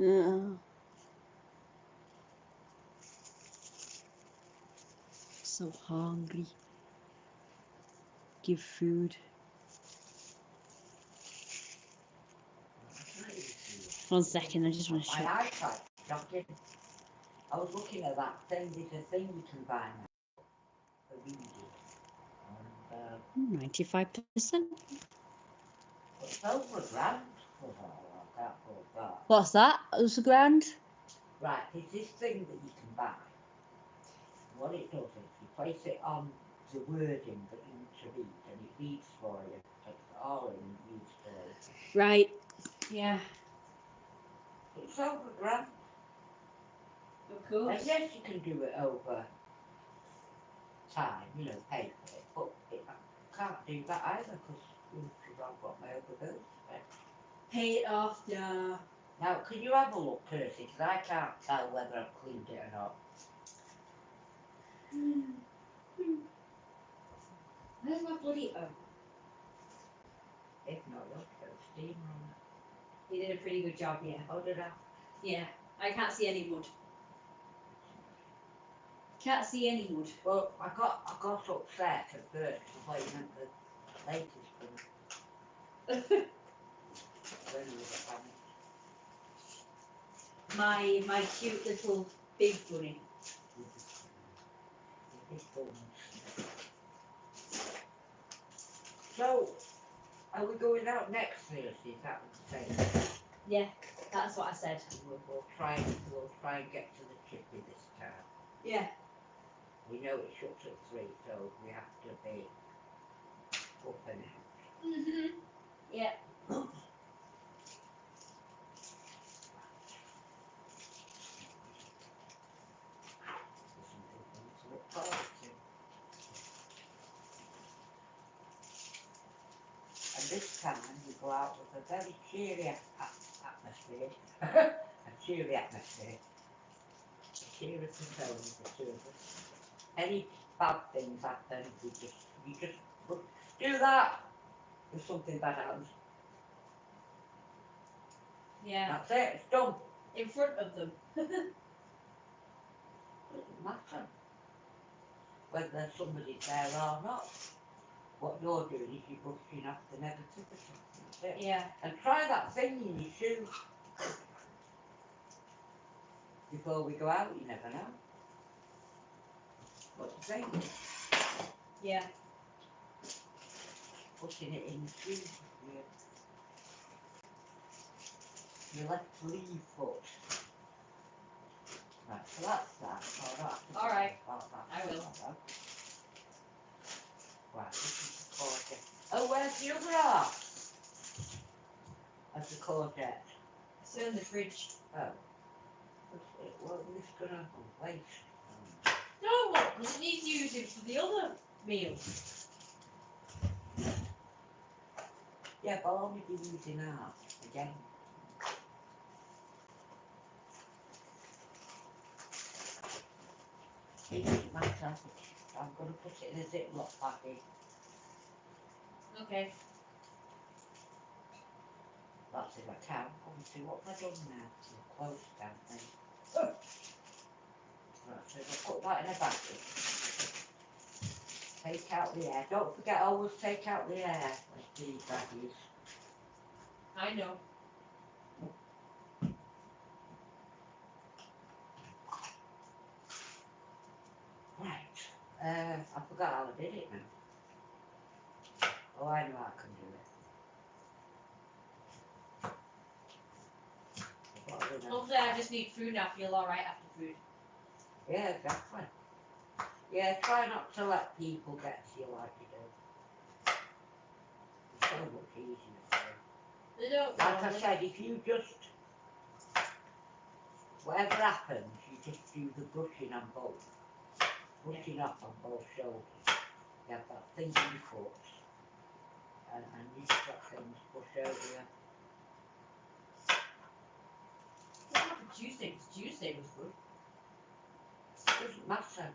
Yeah. So hungry. Give food. One second, I just want to My check. eyesight's shocking. I was looking at that thing. There's a thing you can buy now. A reading. And, 95%. it's over $1,000 for that. I can't afford that. What's that? It was a grand? Right, there's this thing that you can buy. What it does is you place it on the wording that you want to read, and it reads for you. Takes it all in and reads for you. Right. Yeah. It's over $1,000. Of course. And yes, you can do it over time, you know, pay for it, but I can't do that either because I've got my other bills to pay. Pay it after. Now, can you have a look, Percy? Because I can't tell whether I've cleaned it or not. Where's my bloody... Oh. If not, you'll put a steamer on it. You did a pretty good job, yeah. Oh, did I? Yeah. I can't see any mud. Can't see any mud. Well, I got upset at first because I thought you meant the latest one. When I was at My cute little big bunny. So, are we going out next Thursday? Is that what you're saying? Yeah, that's what I said. We'll try and get to the chippy this time. Yeah. We know it shuts at 3, so we have to be up and out. Mhm. Yeah. And this time we go out with a very cheery atmosphere. A cheery atmosphere. Cheer us and tell us the service. Any bad things happen, you just do that. If something bad happens, Yeah. that's it. It's done. In front of them. It doesn't matter whether somebody's there or not. What you're doing is you're brushing off the negativity. That's it. Yeah. And try that thing in your shoe. Before we go out, you never know. What do you think? Yeah. Putting it in the shoe. Your left leaf foot. Right, so that's that. All right. That. I will. Right, this is the courgette. Oh, where's the other half of the courgette? It's in the fridge. Oh. Well, it's gonna waste. No, look, because it needs using for the other meal. Yeah, but I'll only be using half again. It doesn't matter. I'm gonna put it in a Ziploc baggie. Okay. That's if I can. Obviously, what have I done now? We're close down there. Right, so if I put that in a baggie. Take out the air. Don't forget, always take out the air with these baggies. I know. Right. I forgot how I did it now. Oh, I know I can do it. Hopefully I just need food now. I feel alright after food. Yeah, exactly. Yeah, try not to let people get to you like you do. It's so much easier for you. They don't Like I normally. said, if you just, whatever happens, you just do the brushing on both. Brushing up on both shoulders. You have that thing in your foot. And you just got things push over you. What happened Tuesday? Because Tuesday was good. It doesn't matter.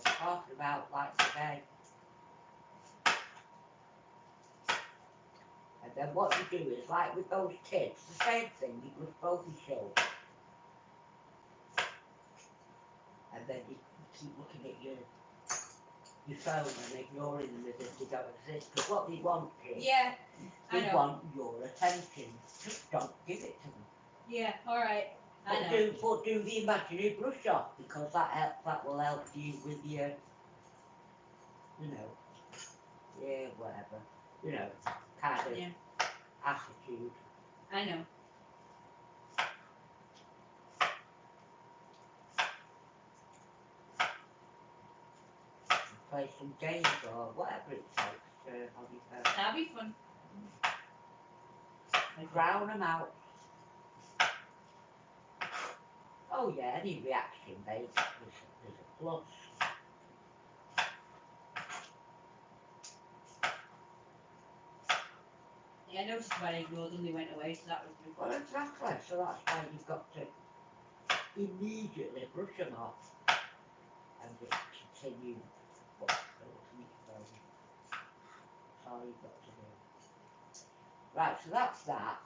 I'm talking about like today. And then what you do is, like with those kids, the same thing, you brush both your shoulders. And then you keep looking at your phone and ignoring them as if they don't exist. Because what they want is, Yeah, I they know. want your attention. Just don't give it to them. Yeah, alright. I But know. do the imaginary brush off, because that will help you with your, you know, yeah, whatever, you know, kind of Yeah, attitude. I know. Play some games or whatever it takes to have your phone. That'll be fun. And drown them out. Oh yeah, any reaction they get is a plus. Yeah, I noticed when I ignored them, they went away, so that was good. Well, exactly. So that's why you've got to immediately brush them off and just continue. That's all you've got to do. Right, so that's that.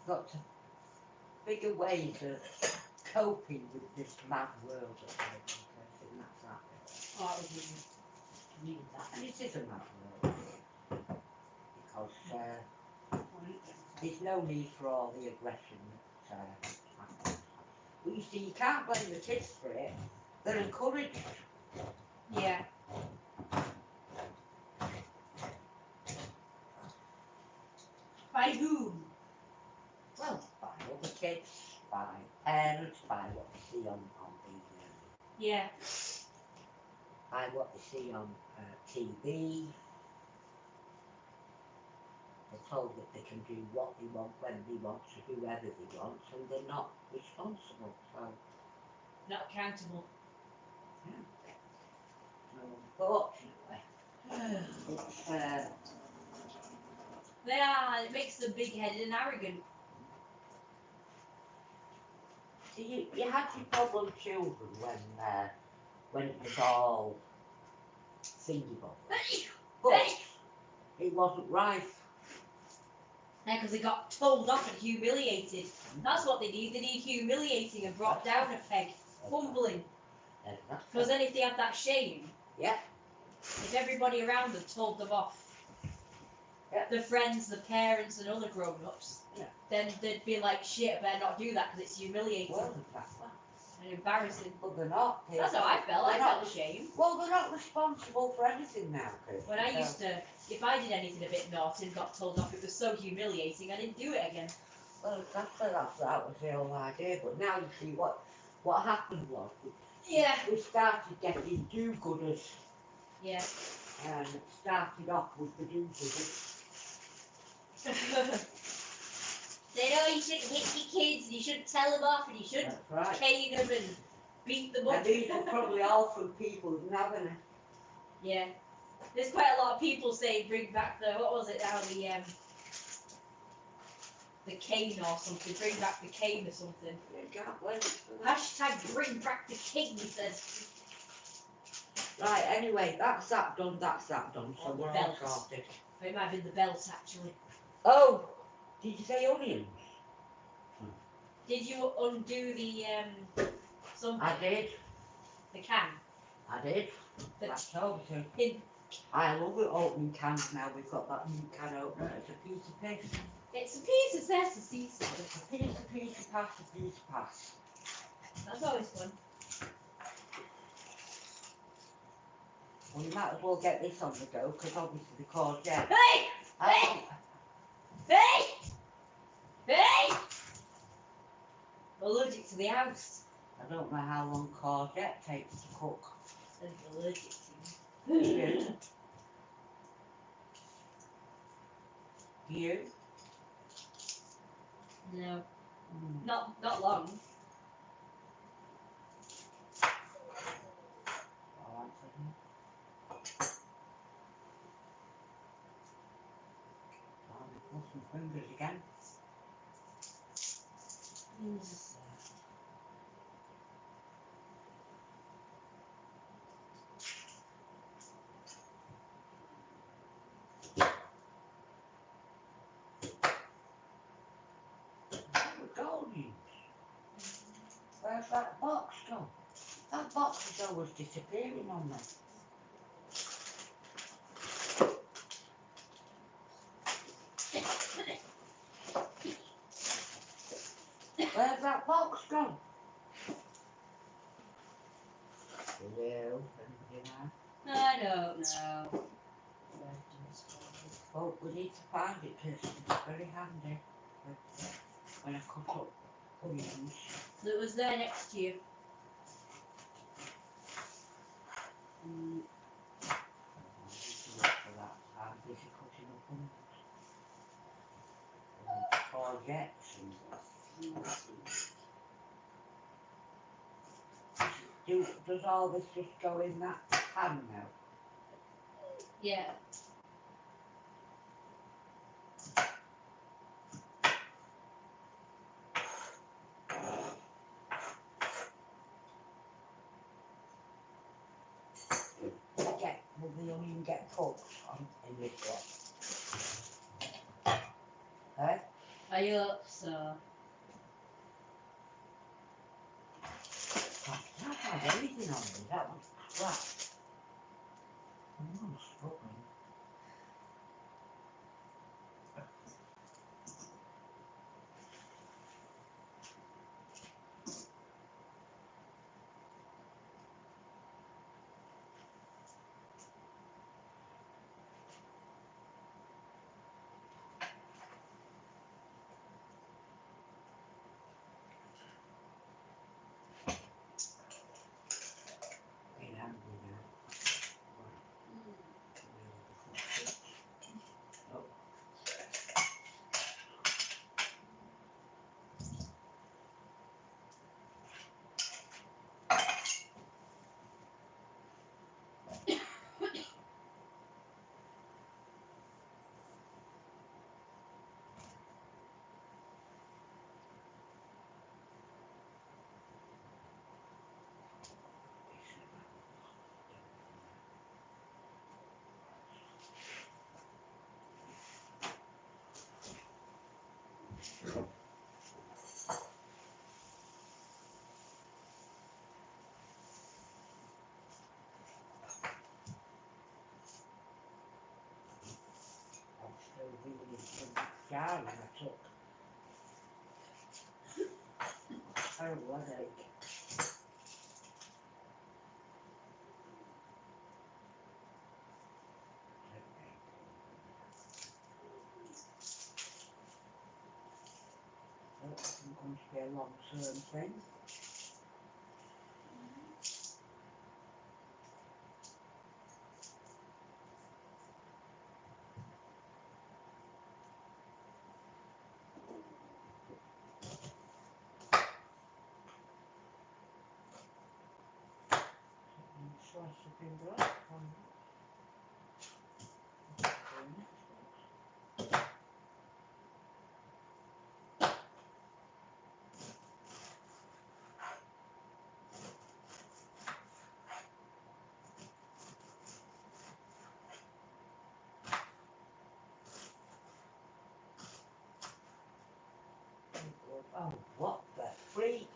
Got to figure ways of coping with this mad world at the moment. I think that's that. Oh, it was really that. And it is a mad world. Because there's no need for all the aggression that happens. But you see, you can't blame the kids for it. They're encouraged. Yeah. By whom? Well, by other kids, by parents, by what they see on the Yeah. by what they see on TV. They're told that they can do what they want, when they want, to whoever they want, and they're not responsible. So, Not accountable. unfortunately, it's They are. It makes them big-headed and arrogant. you had your problem children when it was all thingible, but it wasn't rife. Yeah, because they got told off and humiliated. That's what they need. They need humiliating and brought down a peg. Humbling. Because then if they had that shame, Yeah. if everybody around them told them off, the friends, the parents and other grown-ups, then they'd be like, shit, I better not do that because it's humiliating Well, exactly. and embarrassing. But they're not. That's how I felt. I felt ashamed. Well, they're not responsible for anything now, Chris. When I used to, if I did anything a bit naughty and got told off, it was so humiliating I didn't do it again. Well, exactly, that was the whole idea. But now you see what happened was we started getting do-gooders. Yeah. And it started off with the do-gooders. They don't you shouldn't hit your kids, and you shouldn't tell them off, and you shouldn't cane them and beat them up. And these are probably all from people who didn't have any. Yeah. There's quite a lot of people saying bring back the, what was it now, the cane or something, bring back the cane or something. Hashtag bring back the cane, he says. Right, anyway, that's that done, so Or the we're all belts. sorted. It might have been the belts, actually. Oh, did you say onions? Did you undo the, something? I did. The can? I did. The- I told you. In, I love it opening cans now. We've got that new can opener. It's a piece of piss. it's a piece of necessity. It's a piece of pass. That's always fun. Well, you might as well get this on the go, because obviously the courgette. Hey! Hey! Hey! Hey! Allergic to the house. I don't know how long courgette takes to cook. And allergic to You? You? No. Not long. I'll answer him. I'll some fingers again. Golden. Where's that box gone? That box is always disappearing on me. Where's that box gone? Hello, I don't know. Oh, we need to find it because it's very handy when I cut up onions. It was there next to you. Look for that. I'm busy cutting up onions. Courgettes and does all this just go in that pan now? Yeah. Will the onion get cooked in this one? Eh? I hope so. I've not had anything on me, that was crap. I'm struggling. Darling, I took. Terrible headache. It's going to be a long-term thing. Oh, what the freak?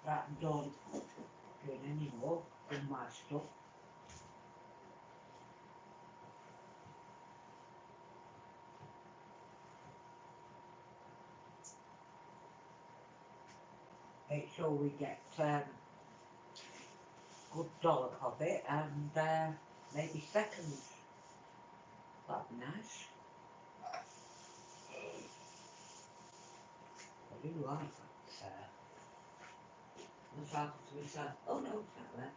Right, don't do it anymore in my stuff. Make sure we get good dollop of it and maybe seconds. That'd be nice. I do like that. What's happened to myself? Oh no, it's not there.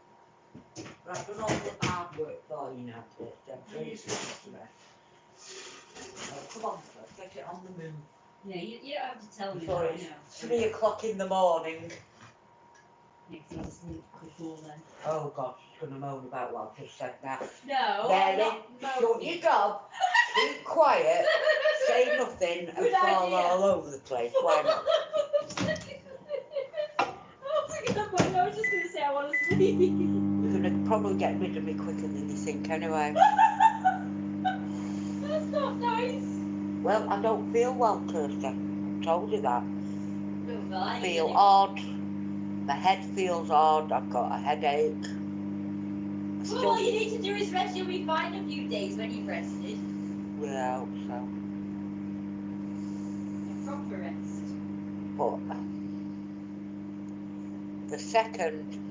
But I've done all the hard work for you now, come on, let's get it on the moon. Yeah, you don't have to tell me Before that, I it's know. 3 o'clock in the morning. Yeah, 'cause I was asleep before then. Oh God, she's going to moan about what I've just said now. No, Then not shut your gob, keep quiet, say nothing and Good fall idea. all over the place. Why not? Oh my God, I was just going to say I want to sleep. You're going to probably get rid of me quicker than you think anyway. That's not nice. Well, I don't feel well, Kirsty. I told you that. Well, I Feel odd. My head feels odd. I've got a headache. Well, all you need to do is rest. You'll be fine in a few days when you've rested. Yeah, I hope so. A proper rest. But the second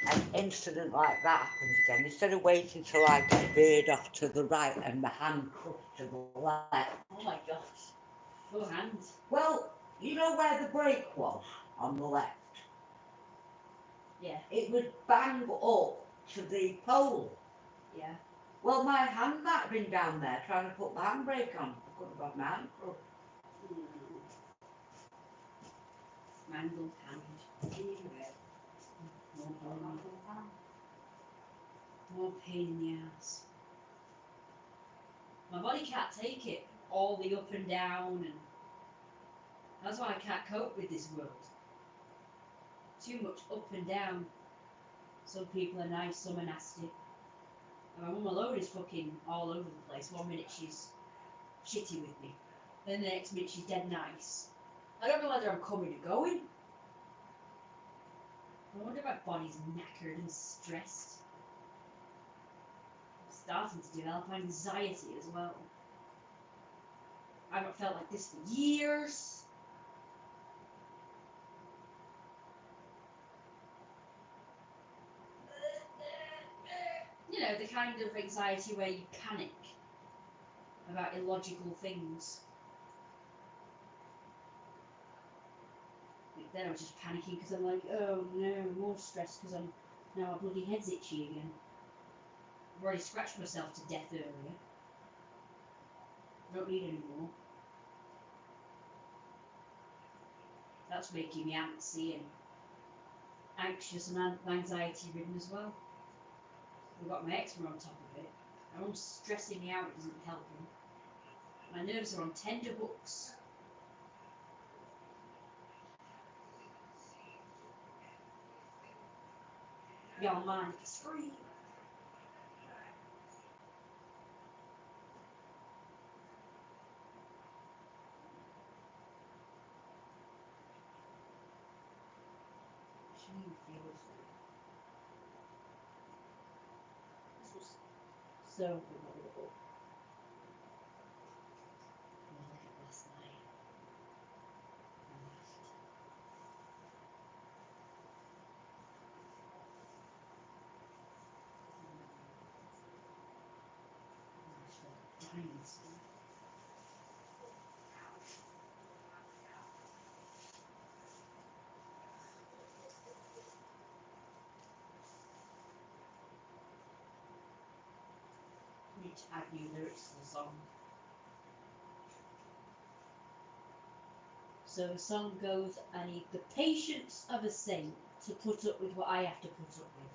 an incident like that happens again, instead of waiting till I get veered off to the right and my hand crushed to the left. Oh my gosh. Your hand. Well, you know where the brake was on the left? Yeah. It would bang up to the pole. Yeah. Well, my hand might have been down there trying to put the handbrake on. I could have got my hand crushed. Mangled hand. Anyway. More pain in the ass. My body can't take it. All the up and down, and that's why I can't cope with this world. Too much up and down. Some people are nice, some are nasty. And my mum alone is fucking all over the place. 1 minute she's shitty with me, then the next minute she's dead nice. I don't know whether I'm coming or going. I wonder if my body's knackered and stressed. I'm starting to develop anxiety as well. I haven't felt like this for years. You know, the kind of anxiety where you panic about illogical things. Then I was just panicking because I'm like, oh no, more stress because I'm now my bloody head's itchy again. I've already scratched myself to death earlier. I don't need any more. That's making me antsy and anxious and anxiety ridden as well. We've got my eczema on top of it. My mum's stressing me out, it isn't helping. My nerves are on tender hooks. Your mind can scream. This was so vulnerable. Well, look at this night. Dinosaur. Need to add new lyrics to the song. So the song goes, I need the patience of a saint to put up with what I have to put up with.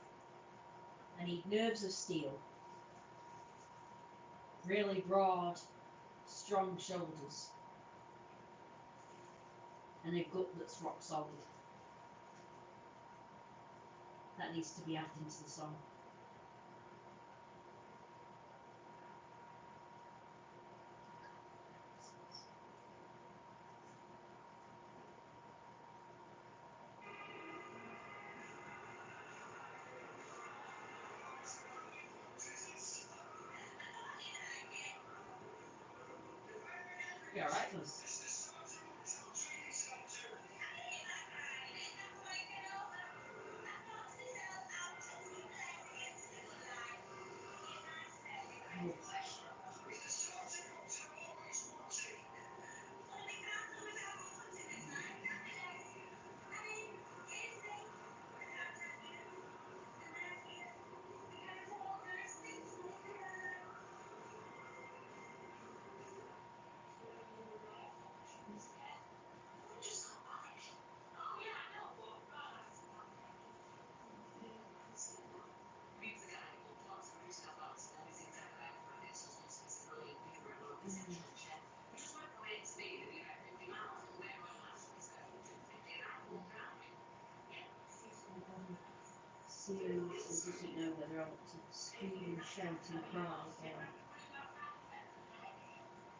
I need nerves of steel. Really broad, strong shoulders. And a gut that's rock solid. That needs to be added into the song. You alright, Liz? Seriously doesn't know whether I want to scream, shout and cry or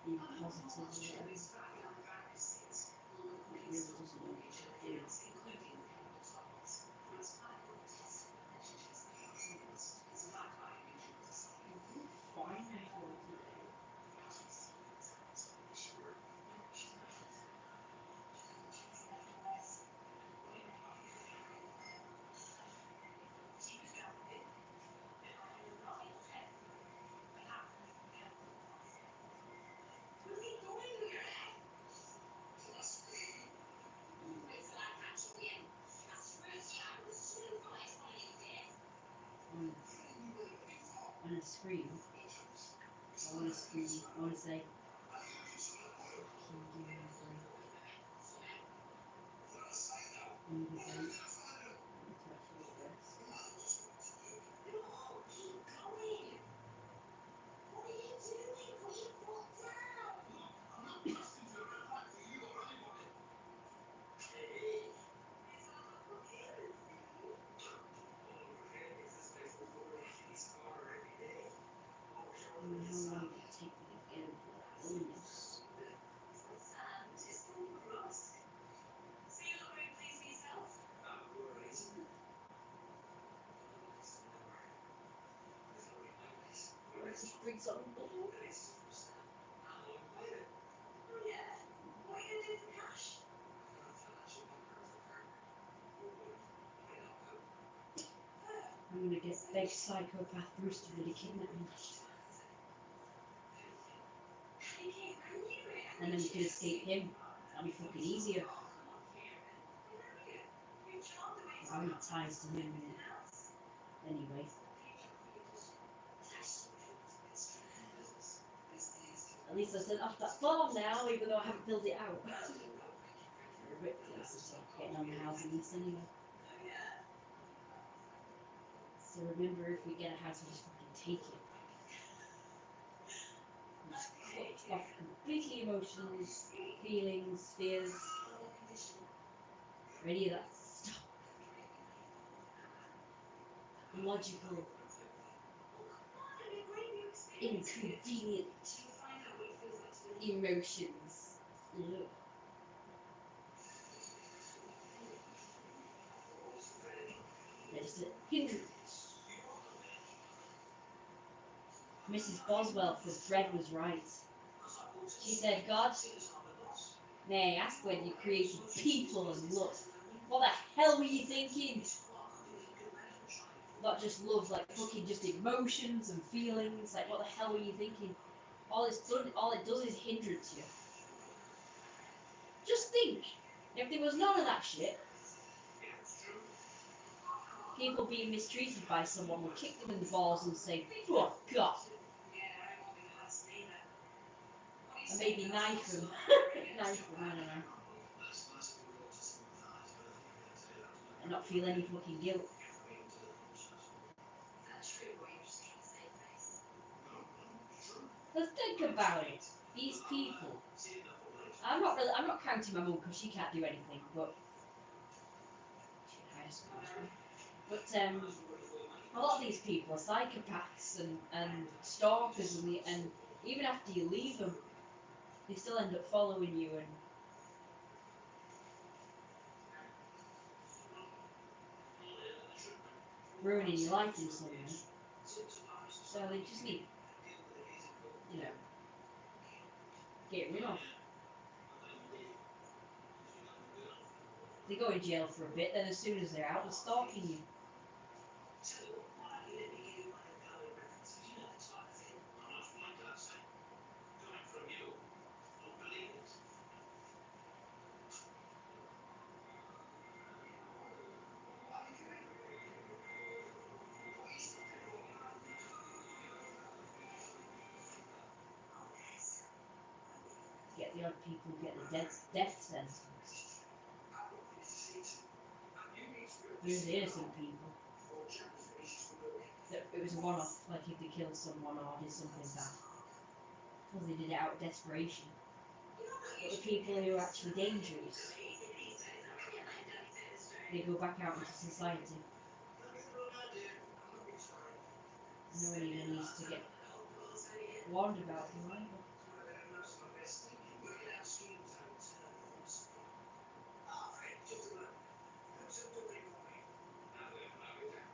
be positive or whatever. It really doesn't know what to do. Fine for today. I want to scream. I want to scream. I want to say, can you give me a break? I need a break. I need to actually rest. I don't know how long it will take me to get over that illness. Just drink something. I'm gonna get big psychopath Bruce to really kidnap me. And then we can escape him. That'll be fucking easier. I'm not ties to him anyway. At least I sent off that farm now, even though I haven't filled it out. Ridiculous, it's like getting on the housing list anyway. So remember, if we get a house, we just fucking take it. We just cut off completely emotions, feelings, fears, or any of that stuff. Logical, inconvenient emotions. Ugh. They're just a hindrance. Mrs. Boswell, because Fred was right. She said, God, may I ask when you created people and love? What the hell were you thinking? Not just love, like fucking just emotions and feelings. Like, what the hell were you thinking? All it does is hindrance you. Just think, if there was none of that shit, people being mistreated by someone would kick them in the balls and say, fuck off. And maybe knife them. Knife them, I don't know. And not feel any fucking guilt. Because think about it. These people. I'm not counting my mum because she can't do anything, but a lot of these people are psychopaths and stalkers, and even after you leave them, they still end up following you and ruining your life in some way. So they just need, get rid of. They go in jail for a bit, then as soon as they're out, they're stalking you. Get the odd people who get the death sentence. There's the innocent people. That it was a one-off, like if they killed someone or did something bad. Because they did it out of desperation. But the people who are actually dangerous, they go back out into society. No one even needs to get warned about them either.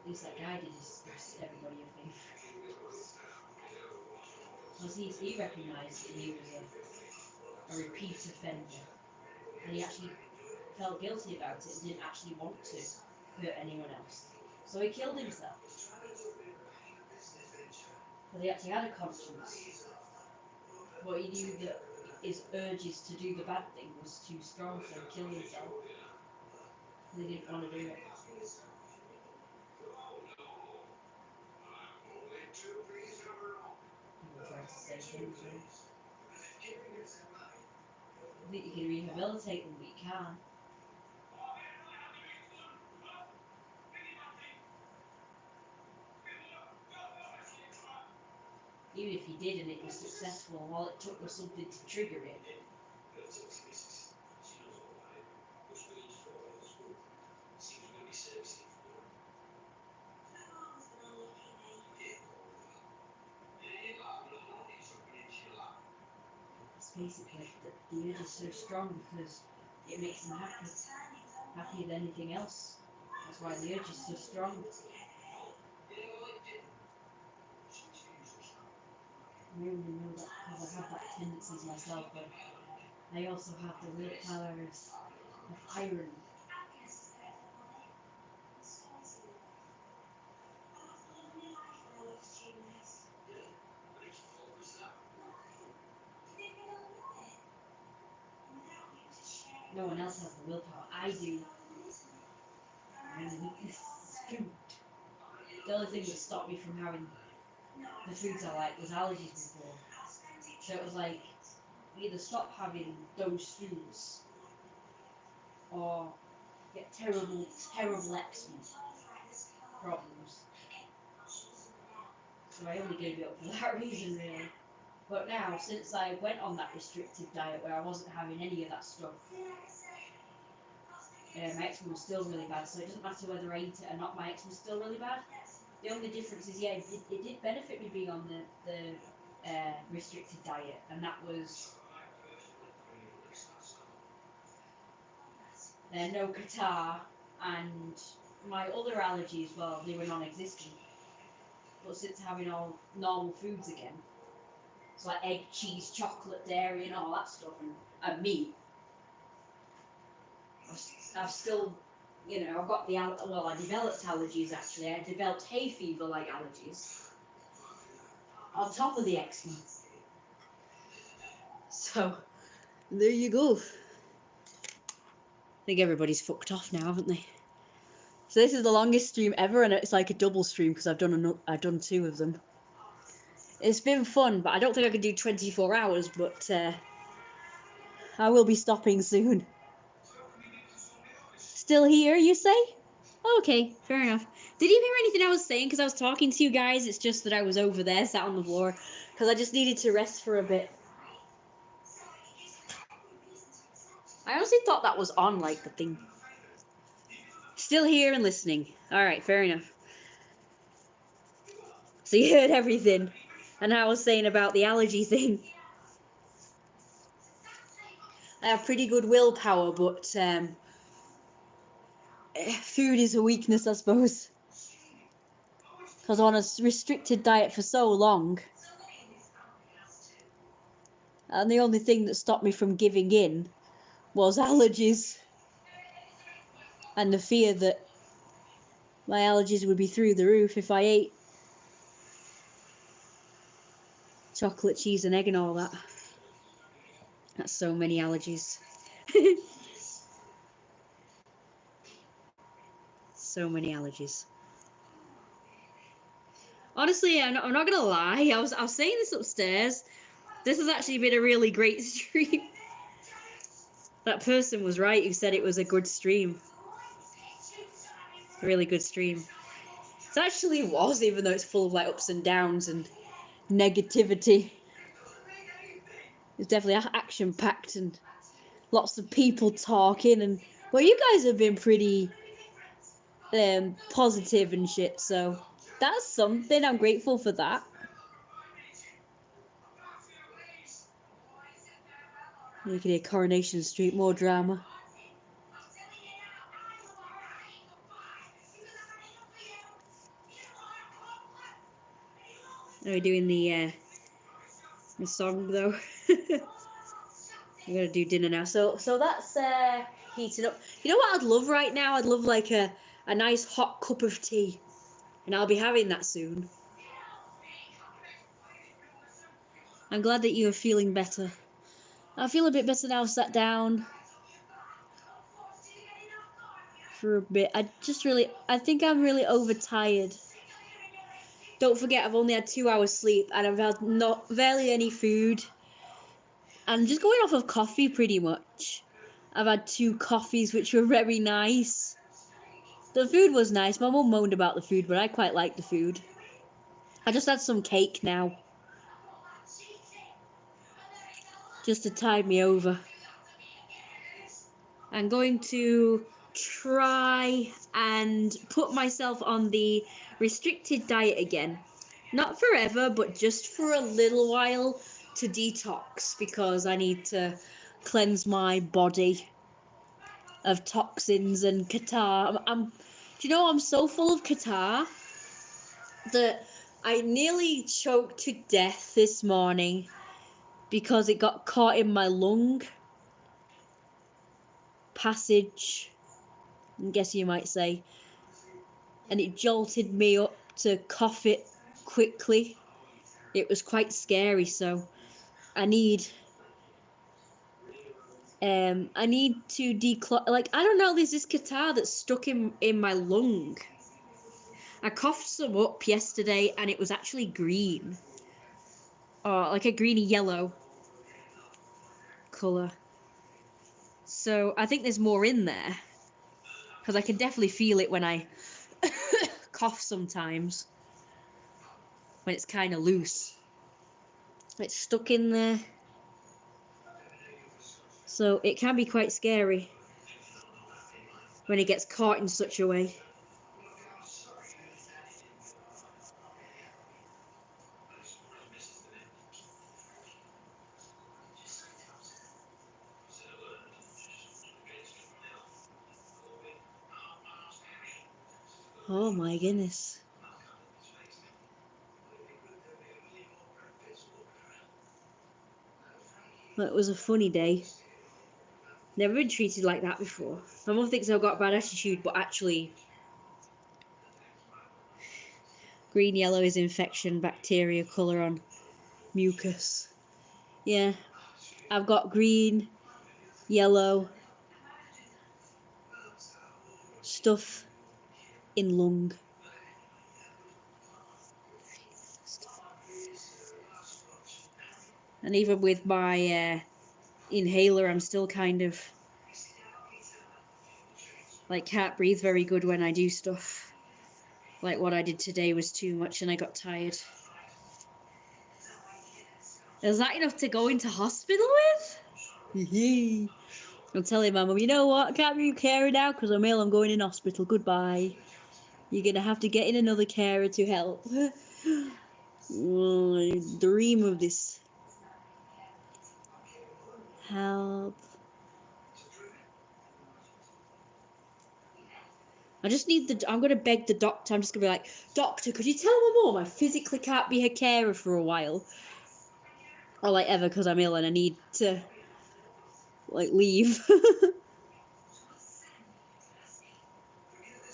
At least that guy did everybody a favour. Because he recognised that he was a repeat offender. And he actually felt guilty about it and didn't actually want to hurt anyone else. So he killed himself. Because he actually had a conscience. But he knew that his urges to do the bad thing was too strong, so he killed himself. Because he didn't want to do it. People try to say things, right? I think you can rehabilitate them, but you can't. Even if you did and it was successful, all it took was something to trigger it. It's basically that the urge is so strong because it makes them happy. Happier than anything else. That's why the urge is so strong. I only know that because I have that tendencies myself, but I also have the willpower of iron. No one else has the willpower. I do. And the weakness is food. The only thing that stopped me from having the foods I like was allergies before. So it was like, either stop having those foods or get terrible, terrible eczema problems. So I only gave it up for that reason, really. But now, since I went on that restricted diet where I wasn't having any of that stuff, my eczema was still really bad, so it doesn't matter whether I eat it or not, my eczema was still really bad. The only difference is, yeah, it did benefit me being on the restricted diet, and that was no catarrh, and my other allergies, well, they were non-existent. puts into having all normal foods again. It's like egg, cheese, chocolate, dairy, and all that stuff, and meat. I've still, you know, I've got the, well, I developed allergies actually. I developed hay fever like allergies. On top of the eczema. So, there you go. I think everybody's fucked off now, haven't they? So this is the longest stream ever, and it's like a double stream because I've done 2 of them. It's been fun, but I don't think I can do 24 hours, but I will be stopping soon. Still here, you say? Okay, fair enough. Did you hear anything I was saying? Because I was talking to you guys. It's just that I was over there, sat on the floor, because I just needed to rest for a bit. I honestly thought that was on, like, the thing. Still here and listening. Alright, fair enough. So you heard everything. And I was saying about the allergy thing. I have pretty good willpower, but food is a weakness, I suppose. Because on a restricted diet for so long, and the only thing that stopped me from giving in was allergies. And the fear that my allergies would be through the roof if I ate chocolate, cheese and egg and all that. That's so many allergies. So many allergies. Honestly, I'm not gonna lie. I was saying this upstairs. This has actually been a really great stream. That person was right who said it was a good stream. Really good stream. It actually was, even though it's full of like ups and downs and negativity. It's definitely action packed and lots of people talking, and well, you guys have been pretty positive and shit, so that's something. I'm grateful for that. You can hear Coronation Street, more drama. Are we doing the song though? I'm gonna do dinner now. So that's heating up. You know what I'd love right now? I'd love like a nice hot cup of tea, and I'll be having that soon. I'm glad that you are feeling better. I feel a bit better now, sat down for a bit. I think I'm really overtired. Don't forget, I've only had 2 hours sleep, and I've had barely any food. I'm just going off of coffee pretty much. I've had 2 coffees, which were very nice. The food was nice. My mum moaned about the food, but I quite liked the food. I just had some cake now, just to tide me over. I'm going to try and put myself on the restricted diet again. Not forever, but just for a little while to detox, because I need to cleanse my body of toxins and catarrh. Do you know, I'm so full of catarrh that I nearly choked to death this morning because it got caught in my lung passage, I guess you might say, and it jolted me up to cough it quickly. It was quite scary, so I need to declog. Like, I don't know, there's this catarrh that's stuck in my lung. I coughed some up yesterday and it was actually green, or like a greeny yellow colour. So I think there's more in there, because I can definitely feel it when I cough sometimes, when it's kind of loose. It's stuck in there, so it can be quite scary when it gets caught in such a way. Oh my goodness. That was a funny day. Never been treated like that before. My mum thinks I've got a bad attitude, but actually, green yellow is infection, bacteria, colour on mucus. Yeah, I've got green, yellow stuff in lung. And even with my inhaler, I'm still kind of like can't breathe very good when I do stuff. Like what I did today was too much and I got tired. Is that enough to go into hospital with? I'm telling my mum, you know what? I can't be carer now because I'm ill. I'm going in hospital. Goodbye. You're going to have to get in another carer to help. Oh, I dream of this. Help. I just need I'm going to beg the doctor. I'm just going to be like, doctor, could you tell my mum I physically can't be her carer for a while? Or like ever because I'm ill and I need to like leave.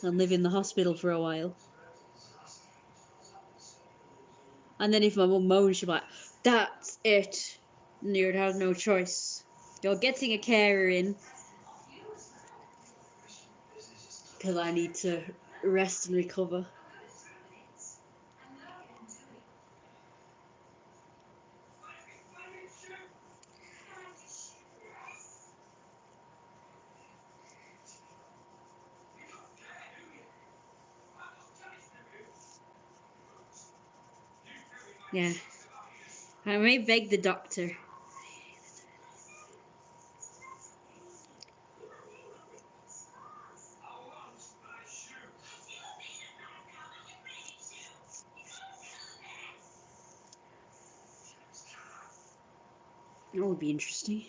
And live in the hospital for a while. And then if my mum moans, she'll be like, that's it. And you'd have no choice. You're getting a carer in. Because I need to rest and recover. Yeah. I may beg the doctor. That would be interesting.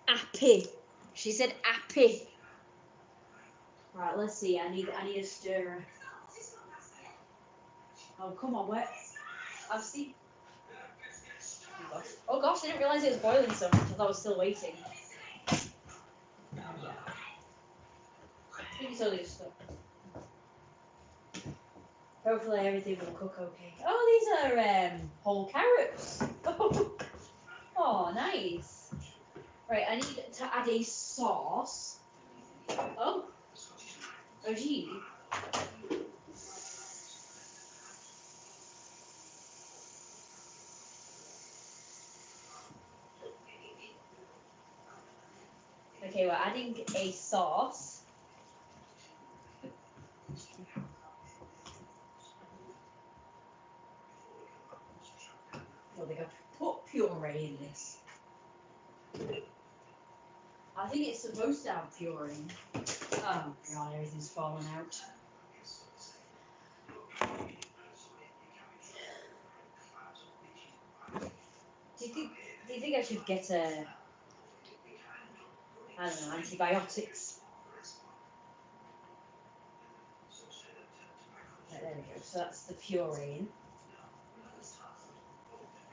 Appy. She said appy. Right, let's see. I need a stirrer. Oh, come on, where? I've seen. Oh gosh, I didn't realise it was boiling so much. I thought I was still waiting. I think it's only just stuff. Hopefully everything will cook okay. Oh, these are whole carrots. Oh, nice. Right, I need to add a sauce. Oh. Oh, gee. Okay, we're adding a sauce. Oh, they go. Put puree in this. I think it's supposed to have puree. Oh god, everything's falling out. Do you think I should get I don't know, antibiotics? Right, there we go. So that's the puree.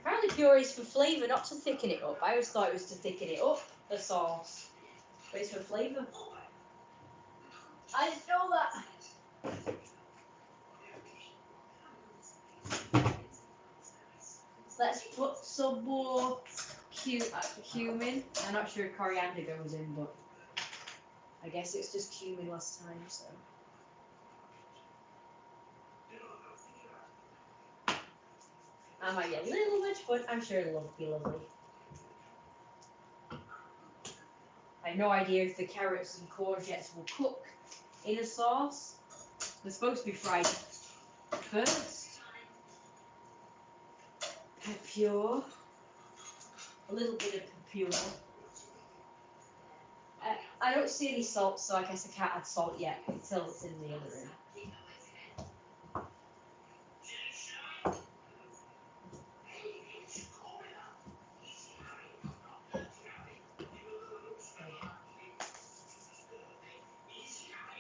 Apparently puree is for flavour, not to thicken it up. I always thought it was to thicken it up, the sauce. But it's for flavour. I didn't know that. Let's put some more cumin. I'm not sure if coriander goes in, but I guess it's just cumin last time, so. I might get a little much, but I'm sure it'll be lovely. I have no idea if the carrots and courgettes will cook in a sauce. They're supposed to be fried first. Pure. A little bit of pure. I don't see any salt, so I guess I can't add salt yet until it's in the other room.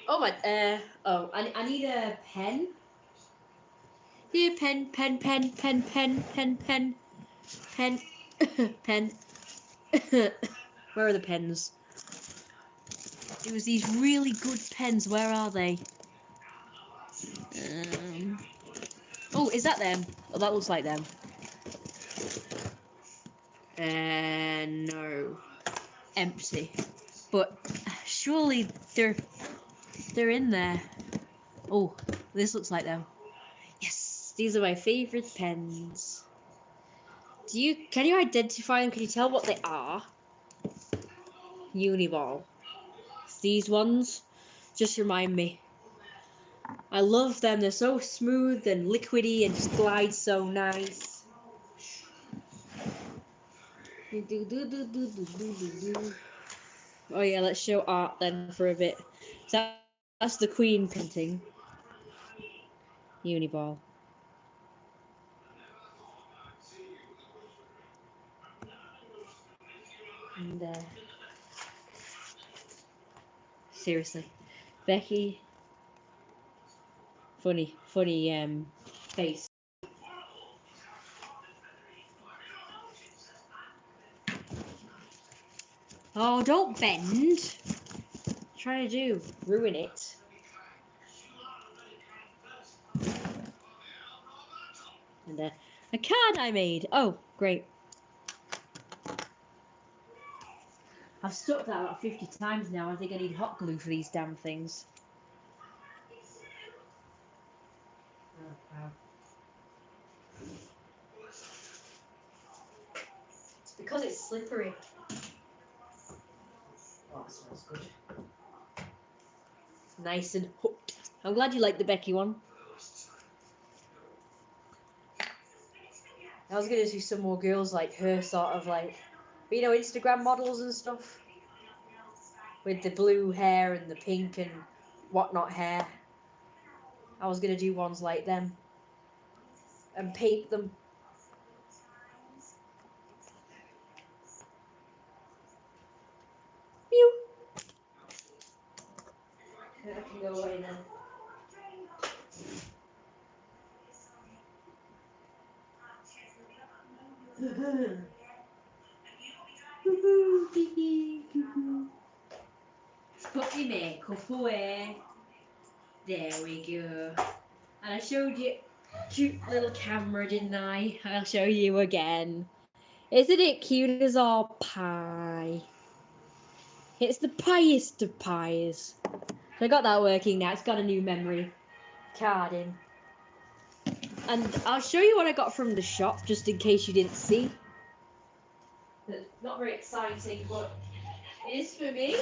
Oh my, I need a pen. Here, pen, pen, pen, pen, pen, pen, pen, pen, pen. Where are the pens? It was these really good pens. Where are they? Oh, is that them? Oh, that looks like them. No. Empty. But surely they're in there. Oh, this looks like them. Yes, these are my favourite pens. Can you identify them? Can you tell what they are? Uniball. These ones just remind me. I love them. They're so smooth and liquidy and just glide so nice. Oh yeah, let's show art then for a bit. So that's the Queen painting. Uniball. And seriously, Becky. Funny face. Oh, don't bend. Trying to do ruin it. And a card I made. Oh, great. I've stuck that about 50 times now. I think I need hot glue for these damn things. Oh, wow. It's because it's slippery. Oh, that smells good. Nice and hooked. I'm glad you like the Becky one. I was going to do some more girls like her, sort of like, you know, Instagram models and stuff. With the blue hair and the pink and whatnot hair. I was going to do ones like them. And paint them. Pew! I can go away now. Put your makeup away. There we go. And I showed you cute little camera, didn't I? I'll show you again. Isn't it cute as all pie? It's the piest of pies. So I got that working now. It's got a new memory card in. And I'll show you what I got from the shop, just in case you didn't see. It's not very exciting, but it is for me.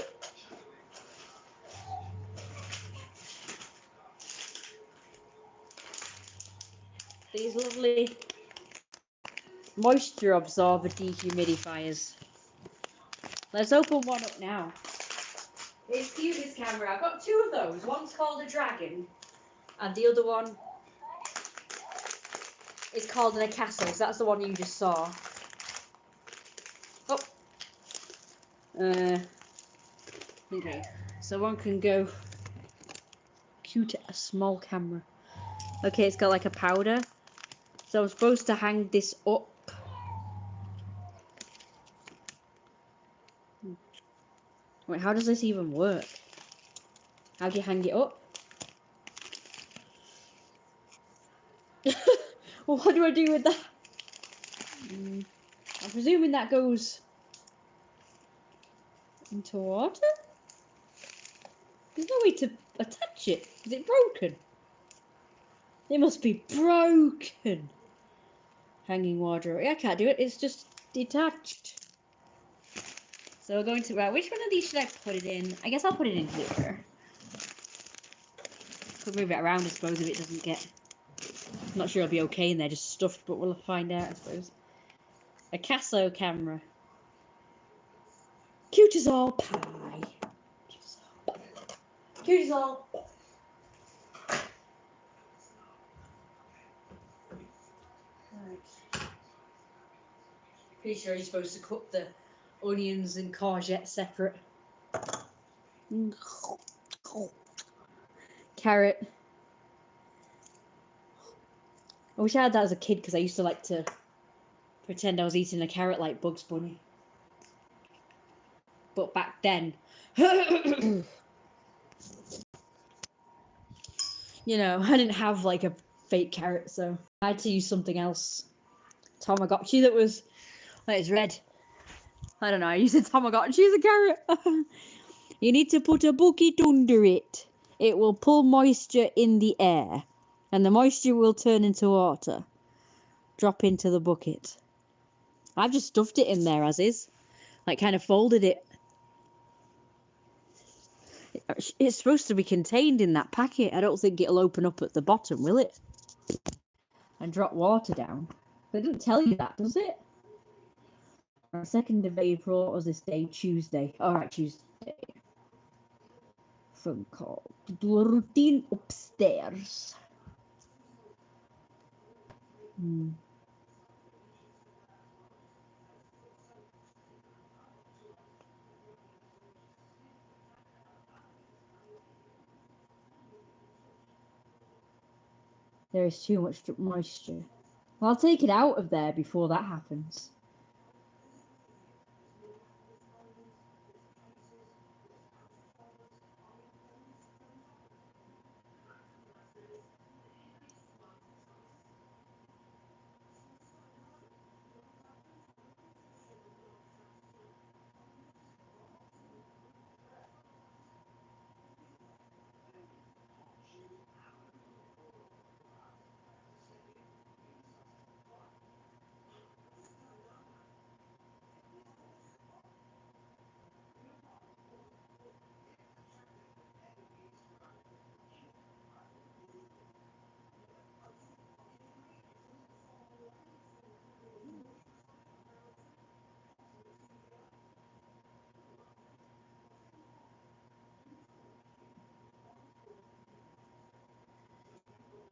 These lovely moisture absorber dehumidifiers. Let's open one up now. It's cute, this camera. I've got two of those. One's called a dragon, and the other one is called an castle. So that's the one you just saw. Oh. Okay. So one can go cute, a small camera. Okay, it's got like a powder. So I'm supposed to hang this up. Wait, how does this even work? How do you hang it up? Well, what do I do with that? I'm presuming that goes into water? There's no way to attach it. Is it broken? It must be broken. Hanging wardrobe. I can't do it. It's just detached. So we're going to, right, which one of these should I put it in? I guess I'll put it in here. Could move it around, I suppose, if it doesn't get... I'm not sure it'll be okay in there, just stuffed, but we'll find out, I suppose. A Casso camera. Cute as all pie. Cute as all. Right. Pretty sure you're supposed to cook the onions and courgette separate. Carrot. I wish I had that as a kid because I used to like to pretend I was eating a carrot like Bugs Bunny. But back then, you know, I didn't have like a fake carrot, so I had to use something else. Tamagotchi that was, like, it's red. I don't know, I used a Tamagotchi as a carrot. You need to put a bucket under it. It will pull moisture in the air, and the moisture will turn into water. Drop into the bucket. I've just stuffed it in there as is, like kind of folded it. It's supposed to be contained in that packet. I don't think it'll open up at the bottom, will it? And drop water down. But it doesn't tell you that, does it? 2nd of April, what was this day? Tuesday. Alright, Tuesday. Phone call. Do a routine upstairs. There is too much moisture. Well, I'll take it out of there before that happens.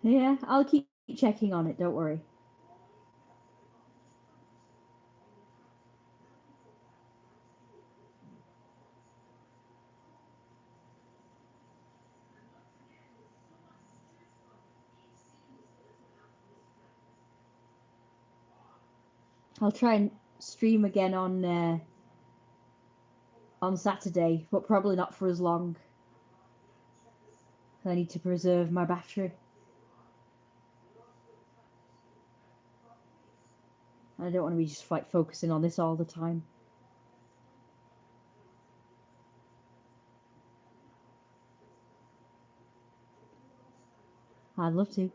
Yeah, I'll keep checking on it, don't worry. I'll try and stream again on Saturday, but probably not for as long. I need to preserve my battery. I don't want to be just like focusing on this all the time. I'd love to.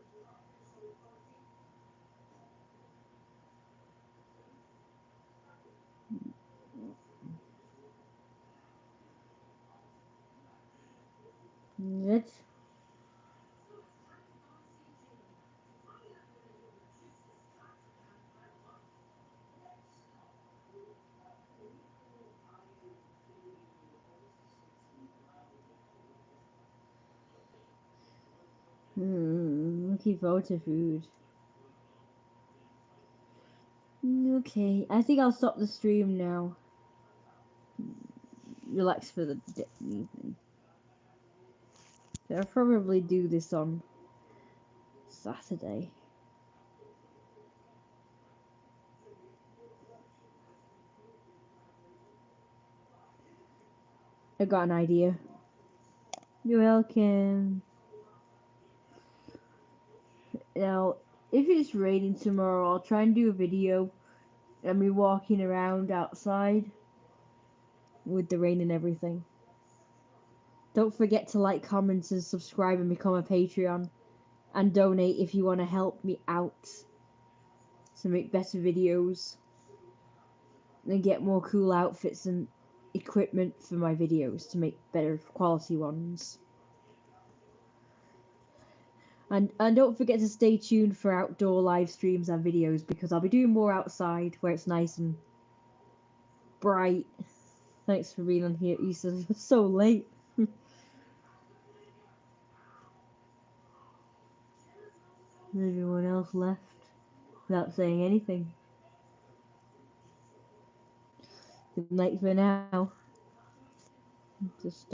Let's... looking forward to food. Okay, I think I'll stop the stream now. Relax for the evening. I'll probably do this on Saturday. I got an idea. You're welcome. Now, if it's raining tomorrow, I'll try and do a video of me walking around outside with the rain and everything. Don't forget to like, comment, and subscribe and become a Patreon. And donate if you want to help me out to make better videos and get more cool outfits. And equipment for my videos to make better quality ones. And don't forget to stay tuned for outdoor live streams and videos, because I'll be doing more outside where it's nice and bright. Thanks for being on here, Issa. It's so late. Everyone else left without saying anything. Good night for now. Just